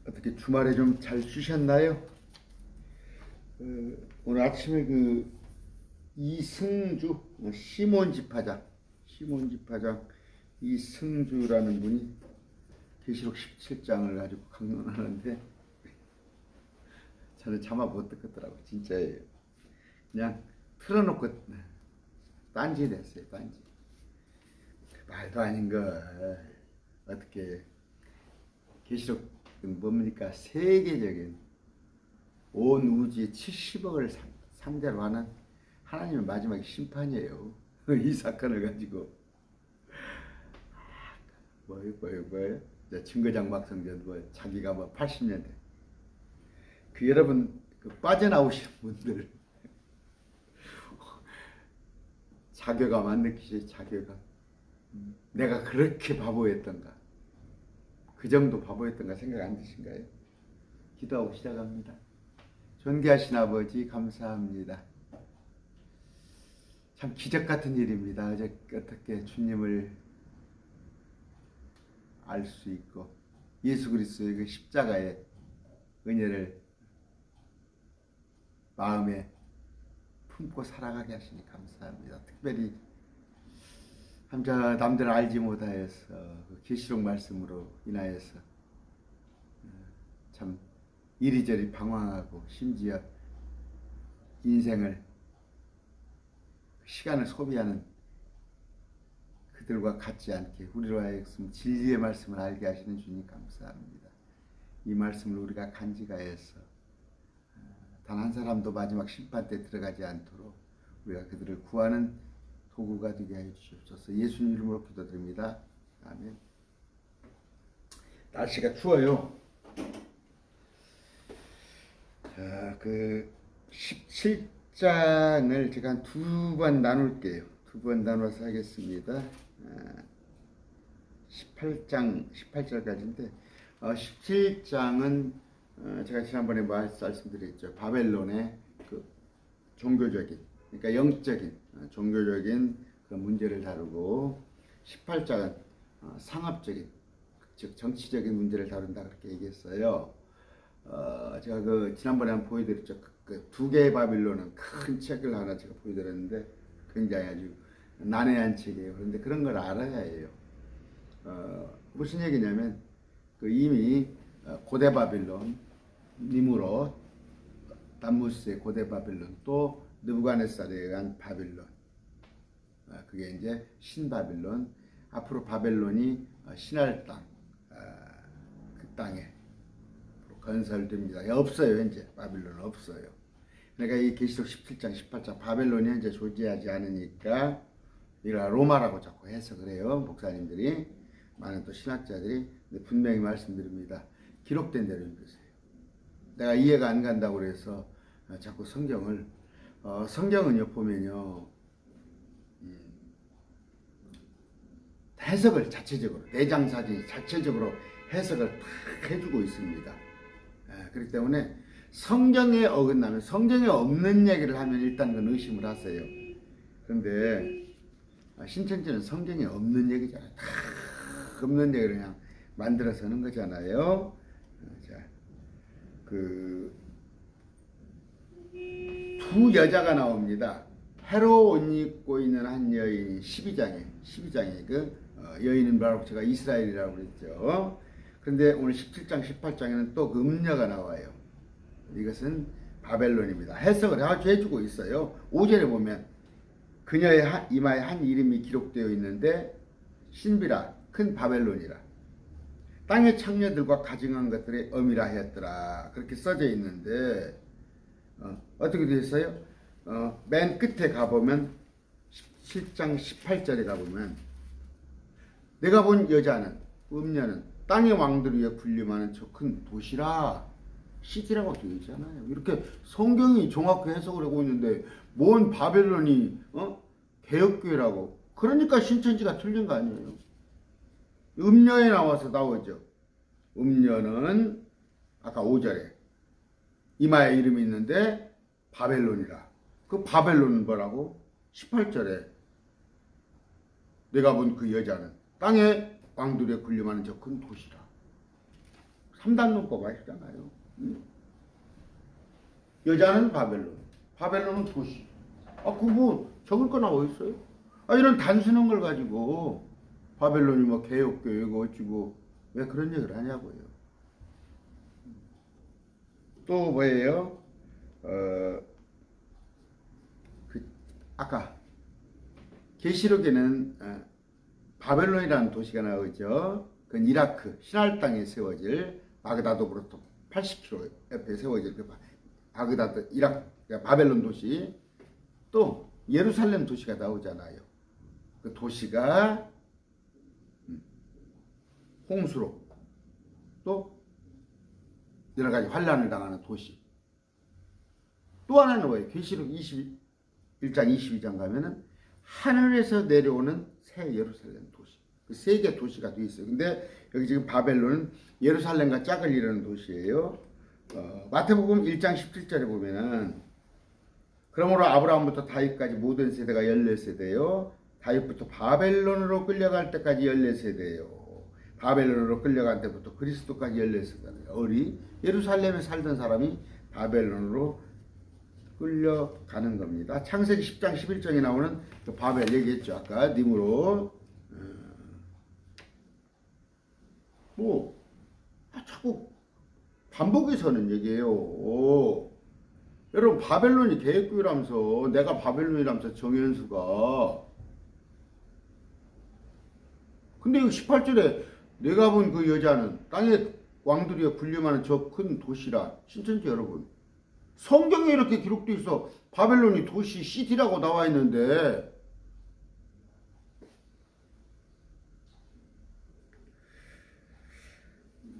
어떻게 주말에 좀 잘 쉬셨나요? 오늘 아침에 그 이승주 시몬 집화장 이승주라는 분이 계시록 17장을 가지고 강론하는데 저는 차마 못 듣겠더라고요. 진짜예요. 그냥 틀어놓고 딴지 됐어요. 딴지. 말도 아닌 거. 어떻게 계시록 뭡니까? 세계적인 온 우주의 70억을 상대로 하는 하나님의 마지막 심판이에요. 이 사건을 가지고 뭐예요? 증거장막성전 자기가 80년대 그 여러분 그 빠져나오신 분들 자괴감 안 느끼시죠? 자괴감. 내가 그렇게 바보였던가, 그 정도 바보였던가 생각 안 드신가요? 기도하고 시작합니다. 존귀하신 아버지 감사합니다. 참 기적 같은 일입니다. 어떻게 주님을 알 수 있고 예수 그리스도의 그 십자가의 은혜를 마음에 품고 살아가게 하시니 감사합니다. 특별히 남들 알지 못하여서 그 계시록 말씀으로 인하여서 참 이리저리 방황하고 심지어 인생을 시간을 소비하는 그들과 같지 않게 우리로 하여금 진리의 말씀을 알게 하시는 주님 감사합니다. 이 말씀을 우리가 간직하여서 단 한 사람도 마지막 심판 때 들어가지 않도록 우리가 그들을 구하는 도구가 되게 하여 주시옵소서. 예수님 이름으로 기도드립니다. 아멘. 날씨가 추워요. 자, 그 17장을 제가 한 두 번 나눌게요. 두 번 나눠서 하겠습니다. 18절까지인데 17장은 제가 지난번에 말씀드렸죠. 바벨론의 그 종교적인, 그러니까 영적인, 종교적인 그런 문제를 다루고 18장은 상업적인, 즉 정치적인 문제를 다룬다 그렇게 얘기했어요. 제가 그 지난번에 한번 보여드렸죠. 그 두 개의 바빌론은 큰 책을 하나 제가 보여드렸는데 굉장히 아주 난해한 책이에요. 그런데 그런 걸 알아야 해요. 무슨 얘기냐면 그 이미 고대 바빌론, 니무롯, 담무스의 고대 바빌론, 또 느부갓네살에 의한 바빌론, 그게 이제 신바빌론, 앞으로 바벨론이 신할 땅, 그 땅에 건설됩니다. 없어요. 현재 바빌론은 없어요. 그러니까 이 계시록 17장 18장 바벨론이 현재 존재하지 않으니까 이걸 로마라고 자꾸 해석을 해요. 목사님들이, 많은 또 신학자들이. 근데 분명히 말씀드립니다. 기록된 대로 읽으세요. 내가 이해가 안 간다고 그래서 자꾸 성경은요 보면요 해석을 자체적으로, 내장사진 자체적으로 해석을 다 해주고 있습니다. 그렇기 때문에 성경에 어긋나면, 성경에 없는 얘기를 하면 일단 그건 의심을 하세요. 그런데 신천지는 성경에 없는 얘기잖아요. 다 없는 얘기를 그냥 만들어서 하는 거잖아요. 자, 두 여자가 나옵니다. 헤로 옷 입고 있는 한 여인이 12장에 그 여인은 바로 제가 이스라엘이라고 그랬죠. 그런데 오늘 17장 18장에는 또 그 음녀가 나와요. 이것은 바벨론입니다. 해석을 해주고 있어요. 5절에 보면 그녀의 이마에 한 이름이 기록되어 있는데 신비라 큰 바벨론이라 땅의 창녀들과 가증한 것들의 어미라 하였더라. 그렇게 써져 있는데 어떻게 되어 있어요? 맨 끝에 가보면 17장 18절에 가보면 내가 본 여자는, 음녀는 땅의 왕들 위에 군림하는 저 큰 도시라, 시티라고 되어 있잖아요. 이렇게 성경이 정확히 해석을 하고 있는데 뭔 바벨론이 개혁교회라고. 그러니까 신천지가 틀린 거 아니에요. 음녀에 나오죠. 음녀는 아까 5절에 이마에 이름이 있는데 바벨론이라. 그 바벨론은 뭐라고? 18절에 내가 본 그 여자는 땅의 왕들에 군림하는 저 큰 도시라. 3단 논법 아시잖아요. 여자는 바벨론, 바벨론은 도시. 아, 그거 적을 거나 어디 있어요? 아, 이런 단순한 걸 가지고 바벨론이 뭐 개혁교회고 어찌고 왜 그런 얘기를 하냐고요. 또 뭐예요? 아까 계시록에는 바벨론이라는 도시가 나오죠. 그건 이라크 시날 땅에 세워질 바그다드로부터 80km 옆에 세워질 그 바그다드 이라크 바벨론 도시, 또 예루살렘 도시가 나오잖아요. 그 도시가 홍수로 또 여러 가지 환란을 당하는 도시. 또 하나는 뭐예요? 계시록 1장 22장 가면은 하늘에서 내려오는 새 예루살렘 도시. 그 세 개 도시가 되어 있어요. 근데 여기 지금 바벨론은 예루살렘과 짝을 이루는 도시예요. 마태복음 1장 17절에 보면은 그러므로 아브라함부터 다윗까지 모든 세대가 14세대요. 다윗부터 바벨론으로 끌려갈 때까지 14세대요. 바벨론으로 끌려간 때부터 그리스도까지 14세대예요. 어리 예루살렘에 살던 사람이 바벨론으로 끌려가는 겁니다. 창세기 10장 11장에 나오는 그 바벨 얘기했죠. 아까 니므로 자꾸 반복해서는 얘기해요. 여러분 바벨론이 계획교회라면서 내가 바벨론이라면서 정현수가 근데 이거 18절에 내가 본 그 여자는 땅의 왕들이여 군림하는 저 큰 도시라. 신천지 여러분, 성경에 이렇게 기록되어 있어. 바벨론이 도시 시티라고 나와 있는데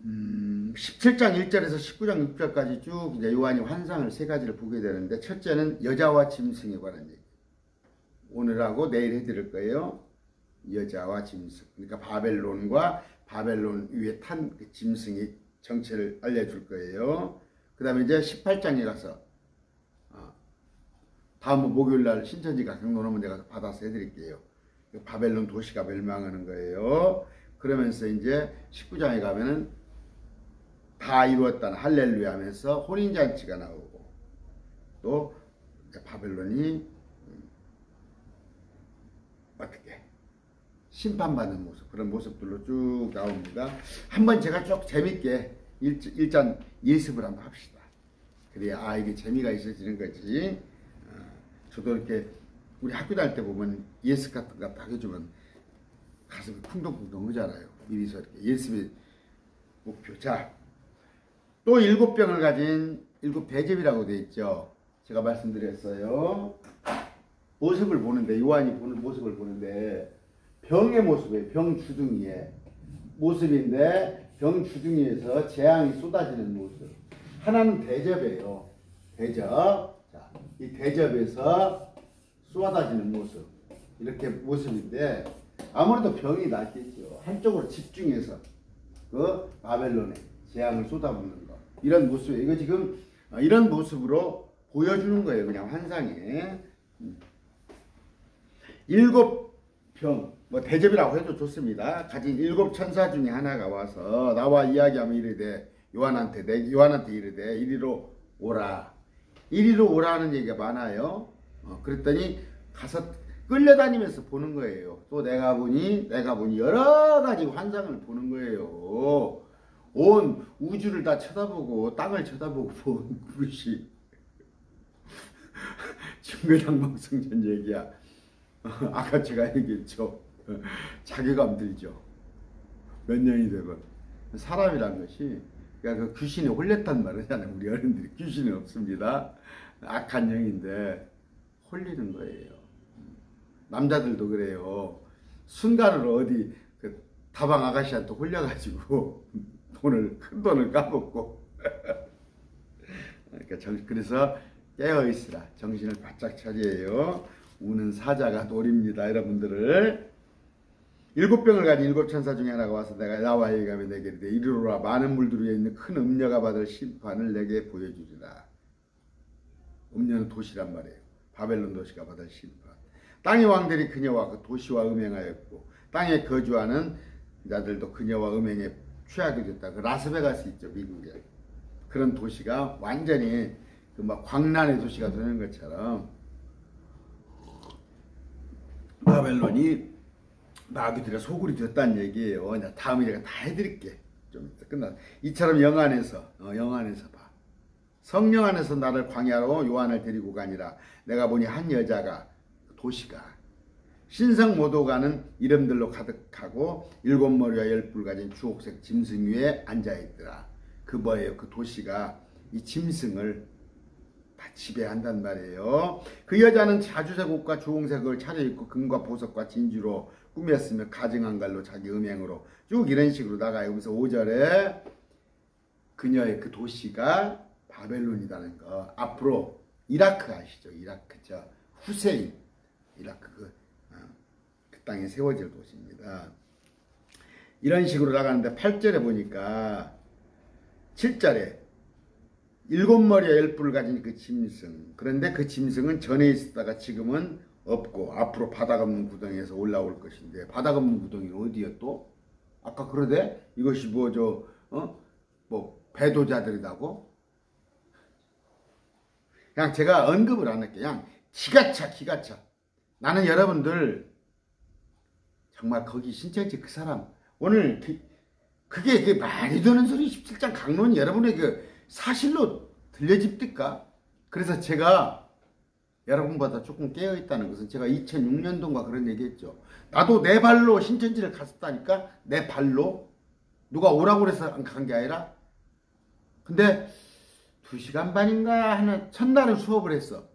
17장 1절에서 19장 6절까지 쭉 이제 요한이 환상을 세 가지를 보게 되는데, 첫째는 여자와 짐승에 관한 얘기. 오늘하고 내일 해드릴 거예요. 여자와 짐승. 그러니까 바벨론과 바벨론 위에 탄 그 짐승의 정체를 알려줄 거예요. 그 다음에 이제 18장에 가서 다음 목요일날 신천지가 경로는 내가 받아서 해드릴게요. 바벨론 도시가 멸망하는 거예요. 그러면서 이제 19장에 가면은 다 이루었다는 할렐루야 하면서 혼인잔치가 나오고, 또 바벨론이 어떻게 심판받는 모습, 그런 모습들로 쭉 나옵니다. 한번 제가 쭉 재밌게 일단 예습을 한번 합시다. 그래야 이게 재미가 있어지는 거지. 저도 이렇게 우리 학교 다닐 때 보면 예습 같은 거 딱 해주면 가슴이 쿵동쿵동 하잖아요. 미리서 이렇게 예습의 목표. 자, 또 7병을 가진 7대접이라고 되어 있죠. 제가 말씀드렸어요. 모습을 보는데, 요한이 보는 모습을 보는데 병의 모습이에요. 병 주둥이의 모습인데, 병 주둥이에서 재앙이 쏟아지는 모습. 하나는 대접이에요. 대접. 자, 이 대접에서 쏟아지는 모습. 이렇게 모습인데, 아무래도 병이 낫겠죠. 한쪽으로 집중해서 그 바벨론에 재앙을 쏟아붓는 거. 이런 모습이에요. 이거 지금 이런 모습으로 보여주는 거예요. 그냥 환상에. 7병, 뭐 대접이라고 해도 좋습니다. 가진 7천사 중에 하나가 와서 나와 이야기하면 이르되, 요한한테 이르되 이리로 오라. 이리로 오라는 얘기가 많아요. 그랬더니 가서 끌려다니면서 보는 거예요. 또 내가 보니 여러 가지 환상을 보는 거예요. 온 우주를 다 쳐다보고 땅을 쳐다보고 본 그릇이 중계당방성전 얘기야. 아까 제가 얘기했죠. 자괴감 들죠. 몇 년이 되건. 사람이란 것이, 그러니까 그 귀신에 홀렸단 말이잖아요. 우리 어른들이 귀신은 없습니다. 악한 영인데 홀리는 거예요. 남자들도 그래요. 순간으로 어디 그 다방 아가씨한테 홀려가지고 큰 돈을 까먹고. 그러니까 그래서 깨어있으라. 정신을 바짝 차리해요. 우는 사자가 노립니다. 여러분들을. 7병을 가진 7천사 중에 하나가 와서 나와 얘기하면 내게 이르되 이리로라. 많은 물들 위에 있는 큰 음녀가 받을 심판을 내게 보여주리라. 음녀는 도시란 말이에요. 바벨론 도시가 받을 심판. 땅의 왕들이 그녀와 그 도시와 음행하였고 땅에 거주하는 자들도 그녀와 음행에 취하게 됐다. 그 라스베가스 있죠, 미국에. 그런 도시가 완전히 그 막 광란의 도시가 되는 것처럼 바벨론이 마귀들의 소굴이 됐다는 얘기예요. 다음에 제가 다 해드릴게. 좀 이따 끝나. 이처럼 영안에서 봐. 성령 안에서 나를 광야로 요한을 데리고 가니라. 내가 보니 한 여자가 도시가 신성 모도가는 이름들로 가득하고 7머리와 10뿔 가진 주홍색 짐승 위에 앉아있더라. 그 뭐예요? 그 도시가 이 짐승을 다 지배한단 말이에요. 그 여자는 자주색 옷과 주홍색 옷을 차려입고 금과 보석과 진주로 꾸몄으며 가증한 갈로 자기 음행으로 쭉 이런 식으로 나가요. 그래서 5절에 그녀의 그 도시가 바벨론이라는 거. 앞으로 이라크 아시죠? 이라크죠. 후세인 이라크 그 땅에 세워질 도시입니다. 이런 식으로 나가는데 8절에 보니까 7절에 7머리와 10뿔을 가진 그 짐승. 그런데 그 짐승은 전에 있었다가 지금은 없고 앞으로 바닥 없는 구덩이에서 올라올 것인데 바닥 없는 구덩이는 어디야 또? 아까 그러대? 이것이 뭐 배도자들이라고? 그냥 제가 언급을 안 할게요. 그냥 기가 차. 나는 여러분들 정말 거기 신천지 그 사람 오늘 그게 말이 되는 소리 17장 강론이 여러분에게 사실로 들려집니까? 그래서 제가 여러분보다 조금 깨어있다는 것은 제가 2006년도인가 그런 얘기했죠. 나도 내 발로 신천지를 갔었다니까. 내 발로. 누가 오라고 그래서 간 게 아니라. 근데 2시간 반인가 하는 첫날은 수업을 했어.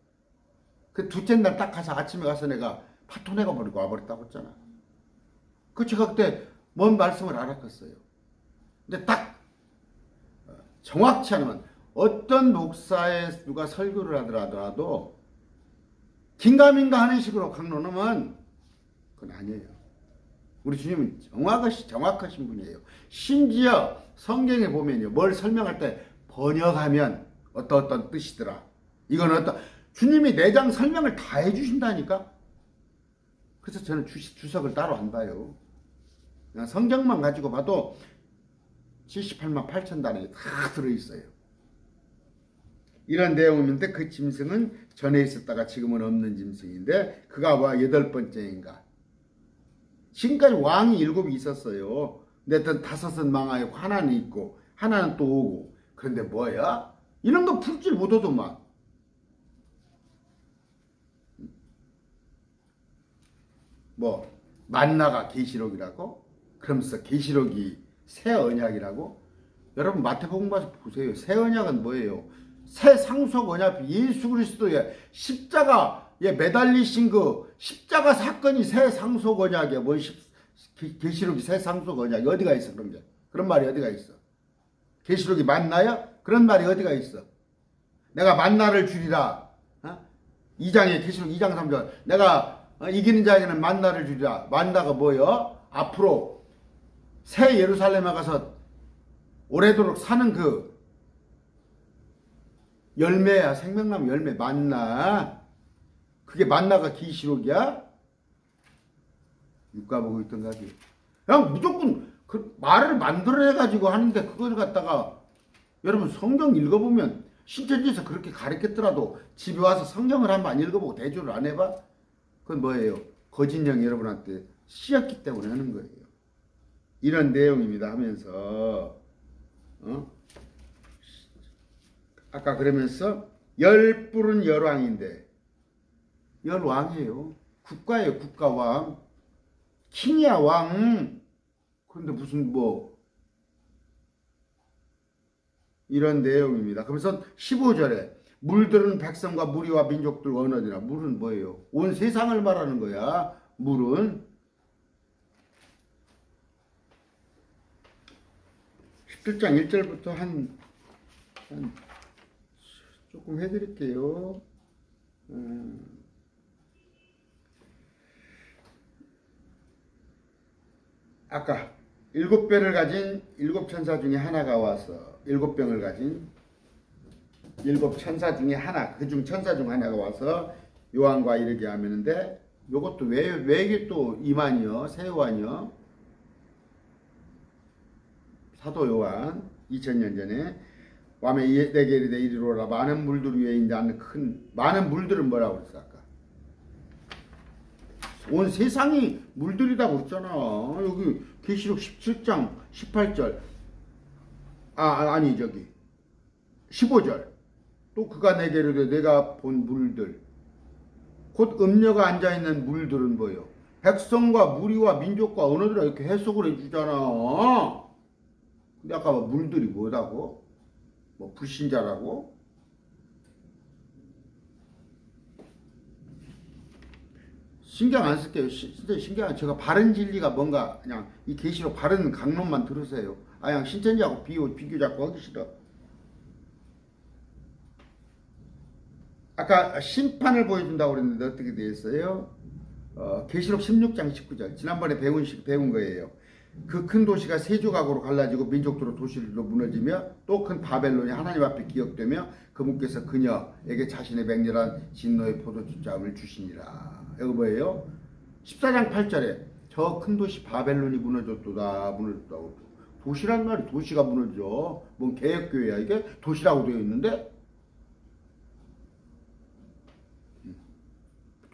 그 둘째 날 딱 가서 아침에 가서 내가 파토내가 버리고 와버렸다고 했잖아. 그 제가 그때 뭔 말씀을 알았겠어요. 근데 딱 정확치 않으면 어떤 목사에 누가 설교를 하더라도 긴가민가 하는 식으로 강론하면 그건 아니에요. 우리 주님은 정확하신 분이에요. 심지어 성경에 보면요. 뭘 설명할 때 번역하면 어떤 뜻이더라. 이건 주님이 내장 설명을 다 해주신다니까. 그래서 저는 주석을 따로 안 봐요. 그냥 성경만 가지고 봐도 78만 8천 단이 다 들어있어요. 이런 내용인데 그 짐승은 전에 있었다가 지금은 없는 짐승인데 그가 8번째인가. 지금까지 왕이 7이 있었어요. 근데 5은 망하였고 하나는 있고 하나는 또 오고. 그런데 뭐야? 이런 거 풀 줄 못하더만. 뭐 만나가 계시록이라고? 그러면서 계시록이 새 언약이라고? 여러분 마태복음 가서 보세요. 새 언약은 뭐예요? 새 상속 언약. 예수 그리스도의 십자가에 매달리신 그 십자가 사건이 새 상속 언약이야. 뭐 계시록이 새 상속 언약이 어디가 있어? 그런 말이 어디가 있어? 계시록이 맞나요? 그런 말이 어디가 있어? 내가 만나를 주리라. 2장에 계시록 2장 3절. 내가 이기는 자에게는 만나를 주리라. 만나가 뭐요? 앞으로 새 예루살렘에 가서 오래도록 사는 그 열매야. 생명나무 열매 만나. 그게 만나가 계시록이야? 육가보고 있던 가지. 그냥 무조건 그 말을 만들어내가지고 하는데 그걸 갖다가 여러분 성경 읽어보면 신천지에서 그렇게 가르쳤더라도 집에 와서 성경을 한번 읽어보고 대조를 안 해봐? 그건 뭐예요? 거짓령 여러분한테 씌었기 때문에 하는 거예요. 이런 내용입니다 하면서 아까 그러면서 10뿔은 열왕인데 열왕이에요. 국가예요. 국가왕. 킹이야 왕. 그런데 무슨 이런 내용입니다. 그래서 15절에 물들은 백성과 무리와 민족들 언어지라. 물은 뭐예요? 온 세상을 말하는 거야. 물은 17장 1절부터 한 조금 해드릴게요. 아까 7배를 가진 7천사 중에 하나가 와서 7병을 가진 7천사 중에 하나, 그중 천사 중 하나가 와서 요한과 이르게 하면은데 요것도 왜 이게 또 이만이요 세요한이요 사도 요한 2000년 전에 밤에 내게 이르되 이리로라 많은 물들 위에 있지 않는 큰 많은 물들은 뭐라고 그랬어 아까 온 세상이 물들이라고 그랬잖아. 여기 계시록 17장 18절 아니 저기 15절 또 그가 내게 이르되 내가 본 물들 곧 음녀가 앉아있는 물들은 뭐예요? 백성과 무리와 민족과 언어들이 이렇게 해석을 해주잖아. 근데 아까 물들이 뭐라고? 뭐 불신자라고? 신경 안 쓸게요. 진짜 신경 제가 바른 진리가 뭔가 그냥 이 계시록 바른 강론만 들으세요. 그냥 신천지하고 비교 자꾸 하기 싫어. 아까 심판을 보여준다고 그랬는데 어떻게 되었어요? 계시록 16장 19절 지난번에 배운 거예요. 그 큰 도시가 세 조각으로 갈라지고 민족들로 도시들로 무너지며 또 큰 바벨론이 하나님 앞에 기억되며 그분께서 그녀에게 자신의 맹렬한 진노의 포도주잠을 주시니라. 이거 뭐예요? 14장 8절에 저 큰 도시 바벨론이 무너졌도다. 도시란 말이 도시가 무너져. 뭔 개혁교회야 이게? 도시라고 되어 있는데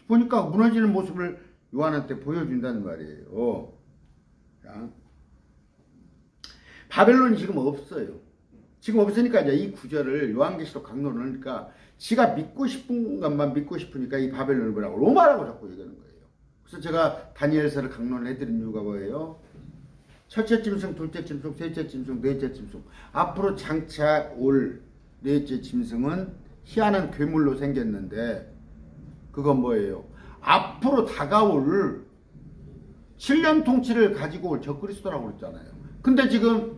보니까 무너지는 모습을 요한한테 보여준다는 말이에요. 자, 바벨론이 지금 없어요. 지금 없으니까 이제 이 구절을 요한계시록 강론을 하니까 지가 믿고 싶은 것만 믿고 싶으니까 이 바벨론을 뭐라고 로마라고 자꾸 얘기하는 거예요. 그래서 제가 다니엘서를 강론을 해드린 이유가 뭐예요? 첫째 짐승, 둘째 짐승, 셋째 짐승, 넷째 짐승. 앞으로 장차 올 넷째 짐승은 희한한 괴물로 생겼는데 그건 뭐예요? 앞으로 다가올 7년 통치를 가지고 올 적그리스도라고 그랬잖아요. 근데 지금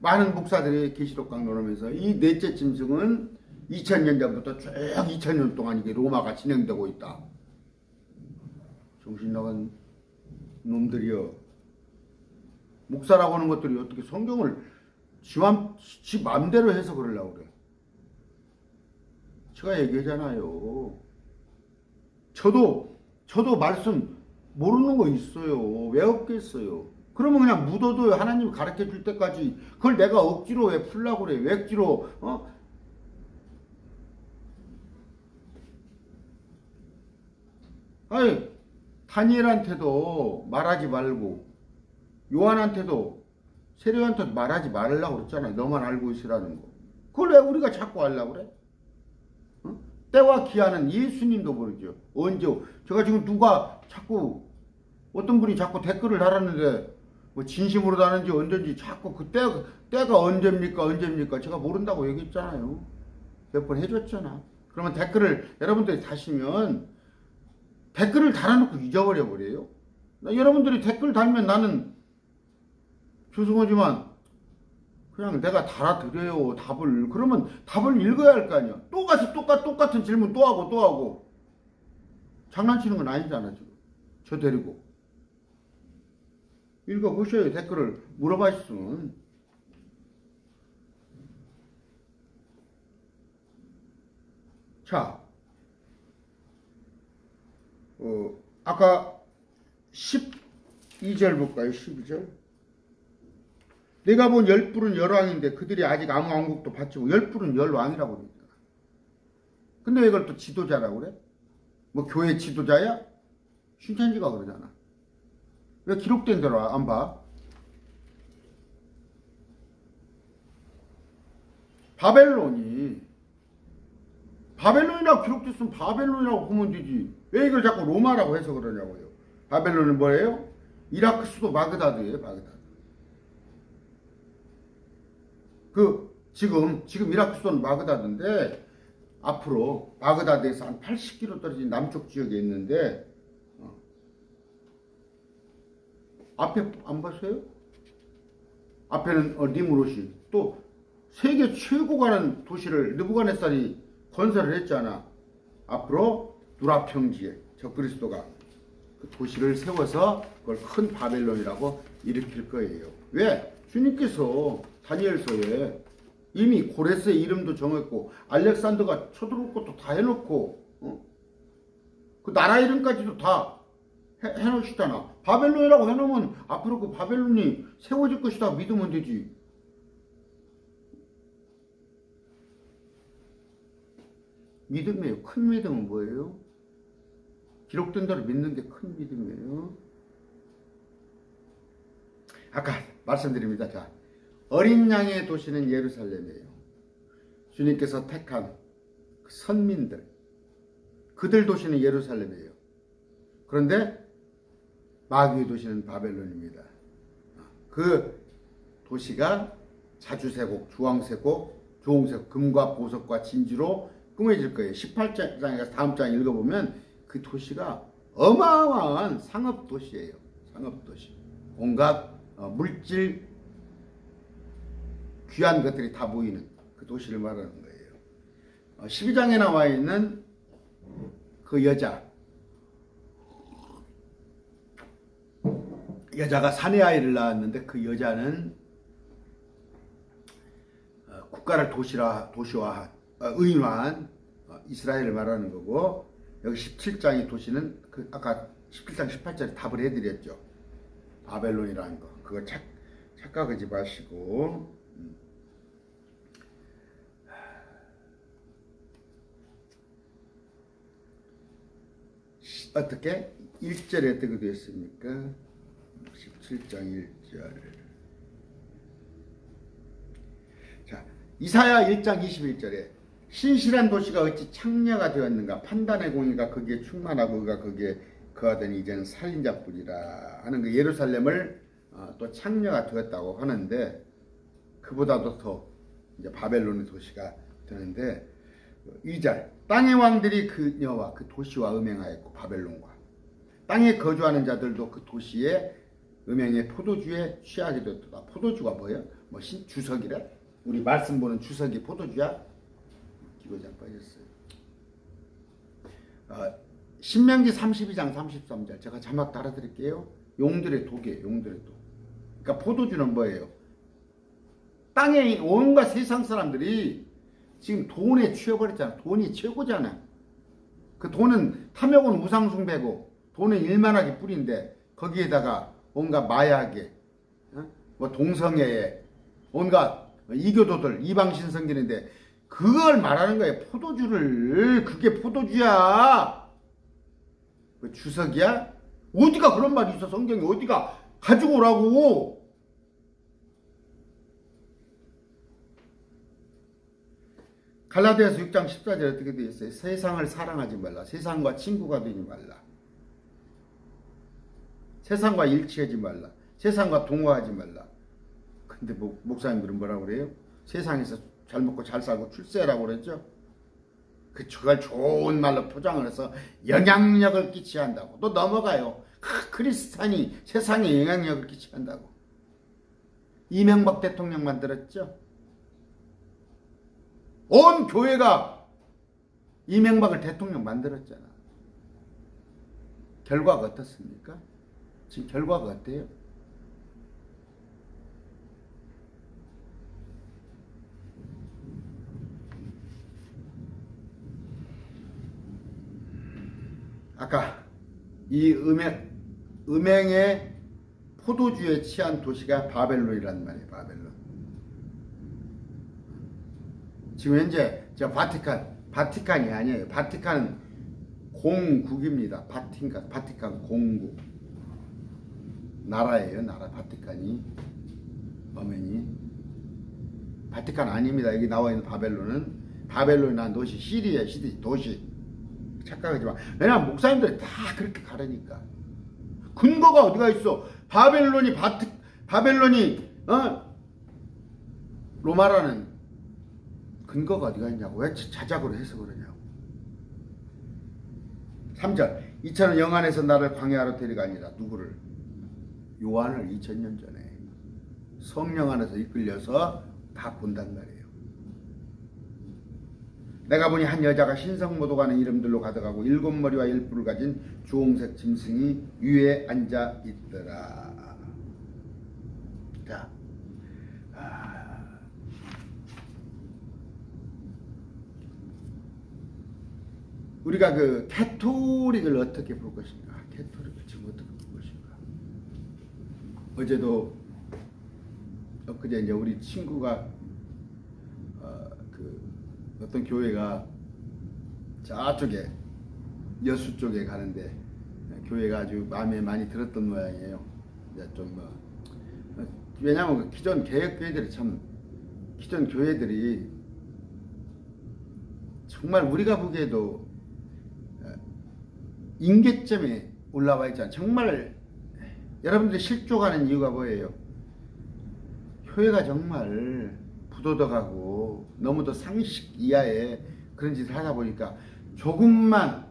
많은 목사들이 계시록 강론하면서 이 넷째 짐승은 2000년 전부터 쭉 2000년 동안 이게 로마가 진행되고 있다. 정신 나간 놈들이여. 목사라고 하는 것들이 어떻게 성경을 지 맘대로 해서 그러려고 그래. 제가 얘기하잖아요. 저도 말씀 모르는 거 있어요. 왜 없겠어요? 그러면 그냥 묻어둬요. 하나님이 가르쳐 줄 때까지. 그걸 내가 억지로 왜 풀라고 그래? 왜 억지로, 아니, 다니엘한테도 말하지 말고, 요한한테도, 세례요한테도 말하지 말라고 그랬잖아요. 너만 알고 있으라는 거. 그걸 왜 우리가 자꾸 하려고 그래? 때와 기한은 예수님도 모르죠. 언제, 제가 지금 누가 자꾸, 어떤 분이 자꾸 댓글을 달았는데, 뭐 진심으로 다는지 언제인지 자꾸 그 때가 언제입니까? 제가 모른다고 얘기했잖아요. 몇 번 해줬잖아. 그러면 댓글을 여러분들이 다시면 댓글을 달아놓고 잊어버려 버려요. 여러분들이 댓글 달면 나는 죄송하지만 그냥 내가 달아드려요. 답을. 그러면 답을 읽어야 할 거 아니야. 또 가서 똑같은 질문 또 하고 장난치는 건 아니잖아 지금. 저 데리고 읽어보셔요. 댓글을 물어봤으면. 자, 아까 12절 볼까요? 12절. 내가 본 열불은 열왕인데 그들이 아직 아무 왕국도 받지 못하고 열불은 열왕이라고 그러잖아. 근데 왜 이걸 또 지도자라고 그래? 뭐 교회 지도자야? 신천지가 그러잖아. 왜 기록된 대로 안 봐? 바벨론이라고 기록됐으면 바벨론이라고 보면 되지. 왜 이걸 자꾸 로마라고 해서 그러냐고요. 바벨론은 뭐예요? 이라크 수도 바그다드예요. 바그다드. 지금 이라크 수도는 바그다드인데 앞으로 바그다드에서 한 80km 떨어진 남쪽 지역에 있는데 앞에 안 봤어요? 앞에는 니무롯이 또 세계 최고가는 도시를 느부갓네살이 건설을 했잖아. 앞으로 누라평지에 적그리스도가 그 도시를 세워서 그걸 큰 바벨론이라고 일으킬 거예요. 왜? 주님께서 다니엘서에 이미 고레스의 이름도 정했고 알렉산더가 쳐들어올 것도 다 해놓고 그 나라 이름까지도 다 해놓으시잖아. 바벨론이라고 해놓으면 앞으로 그 바벨론이 세워질 것이다 믿으면 되지. 믿음이에요. 큰 믿음은 뭐예요? 기록된 대로 믿는 게 큰 믿음이에요. 아까 말씀드립니다. 자, 어린 양의 도시는 예루살렘이에요. 주님께서 택한 선민들, 그들 도시는 예루살렘이에요. 그런데 마귀의 도시는 바벨론입니다. 그 도시가 자주세곡, 주황세곡, 조홍색, 금과 보석과 진주로 꾸며질 거예요. 18장에 다음 장 읽어보면 그 도시가 어마어마한 상업도시예요. 상업도시. 온갖 물질, 귀한 것들이 다 모이는 그 도시를 말하는 거예요. 12장에 나와 있는 그 여자가 사내 아이를 낳았는데 그 여자는 국가를 의인화한 이스라엘을 말하는 거고, 여기 17장의 도시는 그 아까 17장 18절에 답을 해드렸죠. 바벨론이라는 거. 그거 착각하지 마시고. 어떻게? 1절에 어떻게 되었습니까? 17장 1절. 자, 이사야 1장 21절에 신실한 도시가 어찌 창녀가 되었는가? 판단의 공의가 거기에 충만하고 그가 거기에 거하더니 이제는 살인자뿐이라 하는 그 예루살렘을 또 창녀가 되었다고 하는데, 그보다도 더 이제 바벨론의 도시가 되는데, 2절 땅의 왕들이 그녀와 그 도시와 음행하였고 바벨론과 땅에 거주하는 자들도 그 도시의 음행의 포도주에 취하게 되었다. 포도주가 뭐예요? 뭐 주석이래? 우리 말씀 보는 주석이 포도주야? 기고장 빠졌어요. 신명기 32장 33절 제가 자막 달아드릴게요. 용들의 독이에요. 용들의 독. 그러니까 포도주는 뭐예요? 땅에 온갖 세상 사람들이 지금 돈에 취해버렸잖아. 돈이 최고잖아. 그 돈은 탐욕은 우상숭배고 돈은 일만하게 뿌린데 거기에다가 온갖 마약에 뭐 동성애에 온갖 이교도들 이방신 섬기는데 그걸 말하는 거예요. 포도주를. 그게 포도주야. 그 주석이야? 어디가 그런 말이 있어? 성경에 어디가 가지고 오라고. 갈라디아서 6장 14절에 어떻게 되어 있어요? 세상을 사랑하지 말라. 세상과 친구가 되지 말라. 세상과 일치하지 말라. 세상과 동화하지 말라. 근데 목사님들은 뭐라고 그래요? 세상에서 잘 먹고 잘 살고 출세라고 그랬죠? 그걸 좋은 말로 포장을 해서 영향력을 끼치게 한다고. 또 넘어가요. 크리스찬이 세상에 영향력을 끼치게 한다고. 이명박 대통령 만들었죠? 온 교회가 이명박을 대통령 만들었잖아. 결과가 어떻습니까? 지금 결과가 어때요? 아까 이 음행의 포도주에 취한 도시가 바벨론이란 말이에요. 바벨론. 지금 현재 저 바티칸이 아니에요. 바티칸은 공국입니다. 바티칸 공국. 나라예요. 나라. 바티칸이 어머니. 바티칸 아닙니다. 여기 나와 있는 바벨론이라는 도시 시리아 도시. 착각하지 마. 왜냐면 목사님들이 다 그렇게 가르니까. 근거가 어디가 있어? 바벨론이 로마라는 근거가 어디가 있냐고. 왜 자작으로 해서 그러냐고. 3절 이처럼 영안에서 나를 광야로 데려가니라. 누구를? 요한을 2000년 전에 성령 안에서 이끌려서 다 본단 말이에요. 내가 보니 한 여자가 신성모독하는 이름들로 가득하고 7머리와 10뿔을 가진 주홍색 짐승이 위에 앉아 있더라. 자, 우리가 그 캐토릭을 어떻게 볼 것인가? 캐토릭을 지금 어떻게 볼 것인가? 어제도 엊그제 이제 우리 친구가 그 어떤 교회가 저쪽에 여수 쪽에 가는데 교회가 아주 마음에 많이 들었던 모양이에요. 이제 좀 왜냐하면 그 기존 개혁교회들이 참 기존 교회들이 정말 우리가 보기에도 임계점에 올라와 있잖아요. 정말 여러분들이 실족하는 이유가 뭐예요? 교회가 정말 부도덕하고 너무도 상식 이하의 그런 짓을 하다 보니까 조금만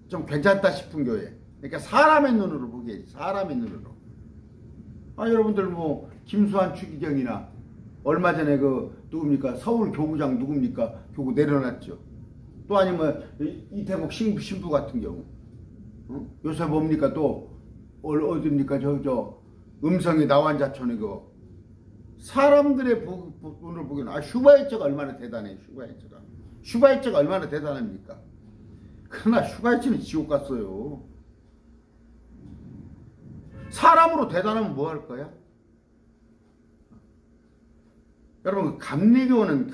좀 괜찮다 싶은 교회, 그러니까 사람의 눈으로 보기에 사람의 눈으로. 여러분들 뭐 김수환 추기경이나 얼마 전에 그 누굽니까 서울 교구장 누굽니까 교구 내려놨죠. 또 아니면 이태국 신부 같은 경우 요새 뭡니까 또 어딥니까 저 음성이 나완자촌이 그 사람들의 눈을 보기에는 슈바이처가 얼마나 대단해요. 슈바이처가 얼마나 대단합니까? 그러나 슈바이처는 지옥 갔어요. 사람으로 대단하면 뭐 할 거야? 여러분 감리교는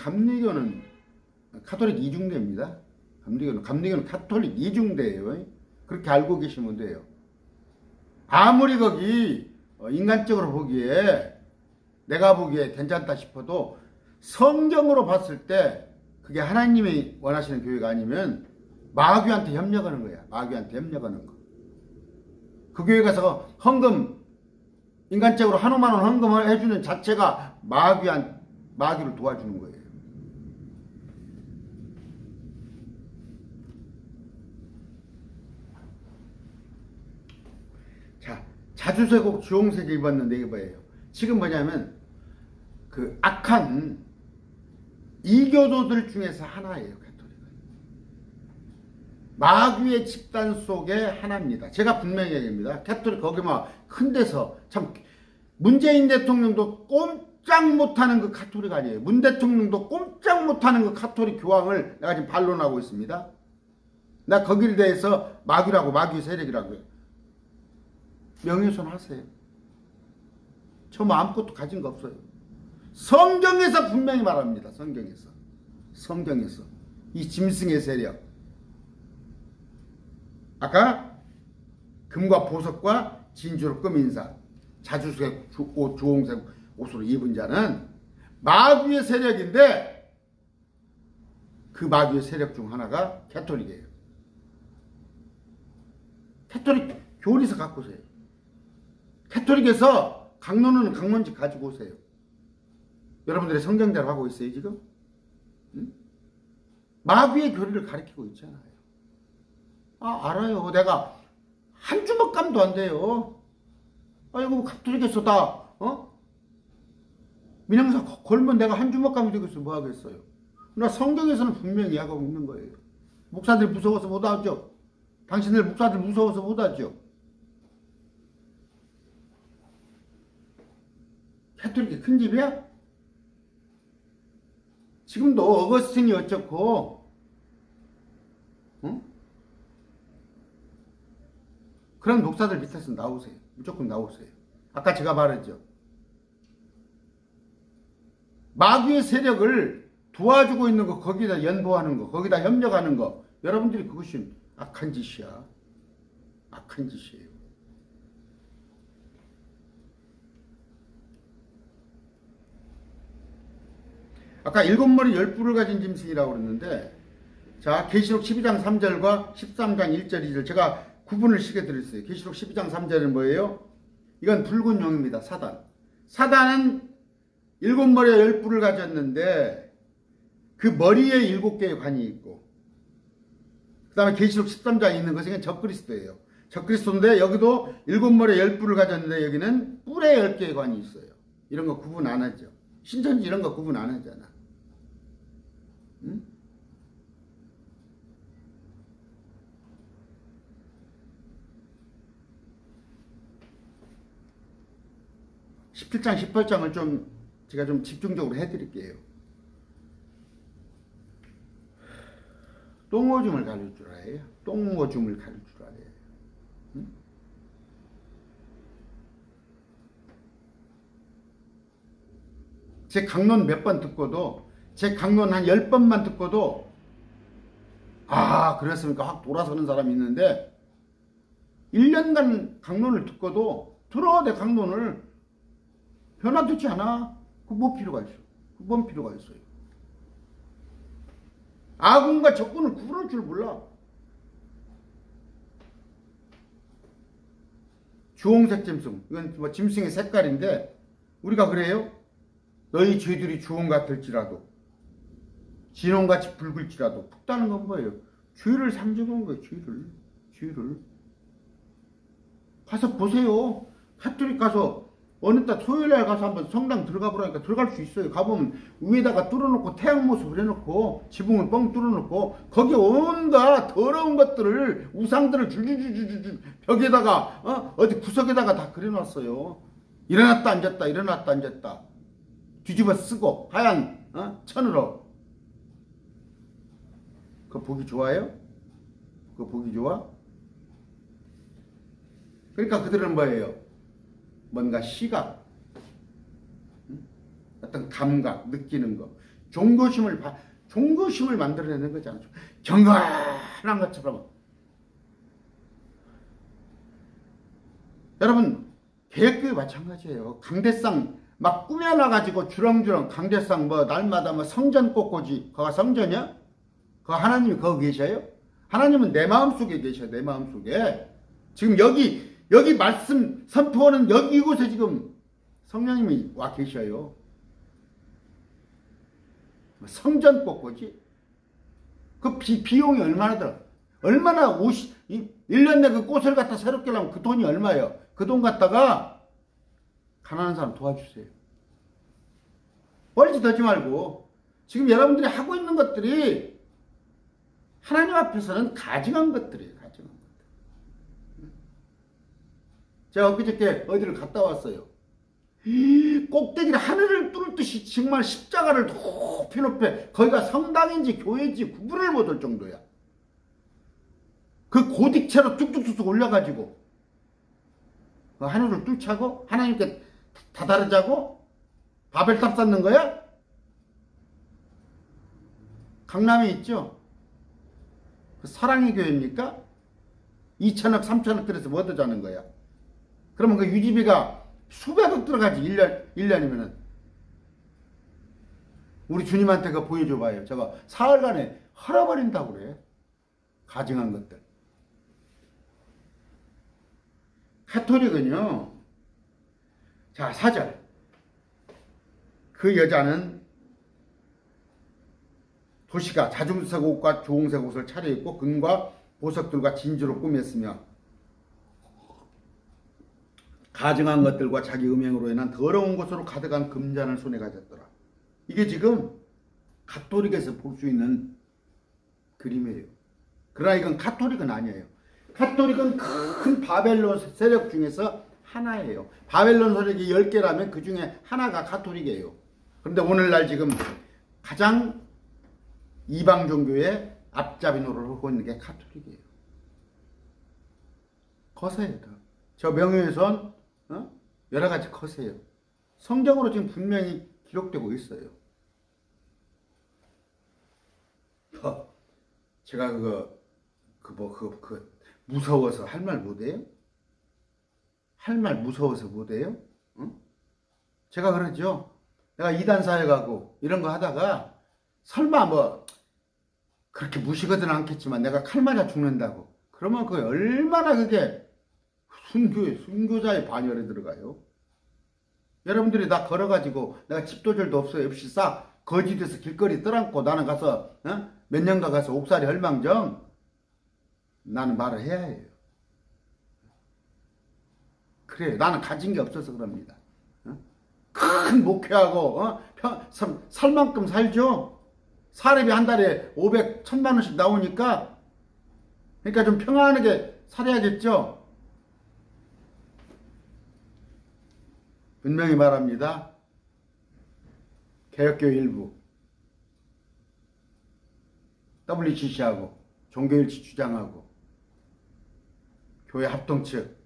카톨릭 이중대입니다. 감리교는 카톨릭 이중대예요. 그렇게 알고 계시면 돼요. 아무리 거기 인간적으로 보기에 내가 보기에 괜찮다 싶어도 성경으로 봤을 때 그게 하나님이 원하시는 교회가 아니면 마귀한테 협력하는 거야. 마귀한테 협력하는 거. 그 교회 가서 헌금 인간적으로 한 5만 원 헌금을 해주는 자체가 마귀를 도와주는 거예요. 자, 자주세곡 주홍색을 입었는데 이게 뭐예요? 지금 뭐냐면 그 악한 이교도들 중에서 하나예요. 가톨릭은 마귀의 집단 속의 하나입니다. 제가 분명히 얘기합니다. 가톨릭 거기 막 큰 데서 참 문재인 대통령도 꼼짝 못하는 그 가톨릭 아니에요. 문 대통령도 꼼짝 못하는 그 가톨릭 교황을 내가 지금 반론하고 있습니다. 나 거기에 대해서 마귀라고 마귀 세력이라고요. 명예훼손 하세요. 저 뭐 아무것도 가진 거 없어요. 성경에서 분명히 말합니다. 성경에서 이 짐승의 세력, 아까 금과 보석과 진주로 끄민 사, 자주색 주홍색 옷으로 입은 자는 마귀의 세력인데 그 마귀의 세력 중 하나가 가톨릭이에요. 가톨릭 교리서 갖고 오세요. 가톨릭에서 강론은 강론집 가지고 오세요. 여러분들의 성경대로 하고 있어요 지금? 응? 마귀의 교리를 가르치고 있잖아요. 알아요. 내가 한 주먹감도 안 돼요. 이거 가톨릭에서 다 민영사 걸면 내가 한 주먹감이 되겠어. 뭐 하겠어요. 그러나 성경에서는 분명히 이야기하고 있는 거예요. 목사들이 무서워서 못하죠. 당신들 목사들 무서워서 못하죠. 가톨릭이 큰 집이야? 지금도 어거스틴이 어쩌고 그런 목사들 밑에서 나오세요. 무조건 나오세요. 아까 제가 말했죠. 마귀의 세력을 도와주고 있는 거, 거기다 연보하는 거, 거기다 협력하는 거, 여러분들이 그것이 악한 짓이야. 악한 짓이에요. 아까 7머리 10뿔을 가진 짐승이라고 그랬는데, 자, 계시록 12장 3절과 13장 1절 2절 제가 구분을 시켜드렸어요. 계시록 12장 3절은 뭐예요? 이건 붉은 용입니다. 사단은 7머리와 10뿔을 가졌는데 그 머리에 7개의 관이 있고, 그 다음에 계시록 13장에 있는 것은 적그리스도예요. 적그리스도인데 여기도 7머리에 10뿔을 가졌는데 여기는 뿔에 10개의 관이 있어요. 이런 거 구분 안 하죠. 신천지 이런 거 구분 안 하잖아. 응? 17장, 18장을 제가 좀 집중적으로 해드릴게요. 똥오줌을 가릴 줄 알아요. 똥오줌을 가릴 줄 알아요. 응? 제 강론 몇 번 듣고도, 제 강론 한 10번만 듣고도, 아, 그랬습니까? 확 돌아서는 사람이 있는데, 1년간 강론을 듣고도, 들어, 내 강론을. 변화되지 않아. 그 뭐 필요가 있어? 그 뭔 필요가 있어요? 아군과 적군을 구분할 줄 몰라. 주홍색 짐승. 이건 뭐 짐승의 색깔인데, 우리가 그래요? 너희 죄들이 주홍 같을지라도, 진홍같이 붉을지라도, 붉다는 건 뭐예요? 죄를 상징한 거예요, 죄를. 가서 보세요. 가톨릭 가서, 어느 날 토요일날 가서 한번 성당 들어가 보라니까 들어갈 수 있어요. 가보면 위에다가 뚫어놓고 태양 모습을 해놓고 지붕을 뻥 뚫어놓고 거기 온갖 더러운 것들을 우상들을 줄줄줄줄 벽에다가 어디 구석에다가 다 그려놨어요. 일어났다 앉았다 일어났다 앉았다 뒤집어 쓰고 하얀 천으로. 그거 보기 좋아요? 그거 보기 좋아? 그러니까 그들은 뭐예요? 뭔가 시각, 어떤 감각, 느끼는 거, 종교심을 만들어내는 거잖아. 경건한 것처럼. 여러분, 개혁교회 마찬가지예요. 강대상 막 꾸며놔가지고 주렁주렁 강대상 뭐 날마다 뭐 성전 꽃꽂이, 거가 성전이야? 거 하나님이 거기 계셔요? 하나님은 내 마음속에 계셔요. 내 마음속에. 지금 여기 말씀 선포하는 여기 이곳에 지금 성령님이 와 계셔요. 성전 꽃꽂이? 그 비용이 얼마나 들어? 얼마나 1년 내 그 꽃을 갖다 새롭게 하려면 그 돈이 얼마예요? 그 돈 갖다가 가난한 사람 도와주세요. 뻘짓 하지 말고. 지금 여러분들이 하고 있는 것들이 하나님 앞에서는 가증한 것들이에요. 가증한 것들. 제가 엊그저께 어디를 갔다 왔어요. 꼭대기를 하늘을 뚫듯이 정말 십자가를 높이 거기가 성당인지 교회인지 구분을 못할 정도야. 그 고딕체로 뚝뚝뚝뚝 올려가지고 그 하늘을 뚫자고 하나님께 다다르자고 바벨탑 쌓는 거야? 강남에 있죠? 그 사랑의 교회입니까? 2천억 3천억 들여서 뭐 하자는 거야? 그러면 그 유지비가 수백억 들어가지 1년이면은. 우리 주님한테 그거 보여줘봐요. 저거 사흘간에 헐어버린다고 그래. 가증한 것들. 가톨릭은요. 자, 4절. 그 여자는 도시가 자중색 옷과 주홍색 옷을 차려입고 금과 보석들과 진주로 꾸몄으며 가증한 것들과 자기 음행으로 인한 더러운 것으로 가득한 금잔을 손에 가졌더라. 이게 지금 가톨릭에서 볼 수 있는 그림이에요. 그러나 이건 가톨릭은 아니에요. 가톨릭은 큰 바벨론 세력 중에서 하나예요. 바벨론 세력이 10개라면 그 중에 하나가 가톨릭이에요. 그런데 오늘날 지금 가장 이방 종교의 앞잡이 노릇을 하고 있는 게 가톨릭이에요. 거세요. 저 명예훼손 여러 가지 거세요. 성경으로 지금 분명히 기록되고 있어요. 제가 무서워서 할 말 못해요? 할 말 무서워서 못해요? 응? 제가 그러죠. 내가 이단사회 가고 이런 거 하다가 설마 뭐 그렇게 무시거든 않겠지만 내가 칼 맞아 죽는다고. 그러면 그게 얼마나 그게 순교자의 반열에 들어가요. 여러분들이 다 걸어가지고 내가 집도절도 없이 싹 거지돼서 길거리 떠안고 나는 가서 몇 년간 가서 옥살이 헐망정 나는 말을 해야 해요. 그래요. 나는 가진 게 없어서 그럽니다. 큰 목회하고 살 만큼 살죠. 사례비 한 달에 500, 1000만 원씩 나오니까 그러니까 좀 평안하게 살아야겠죠. 분명히 말합니다. 개혁교회 일부 WCC하고 종교일치 주장하고 교회 합동 측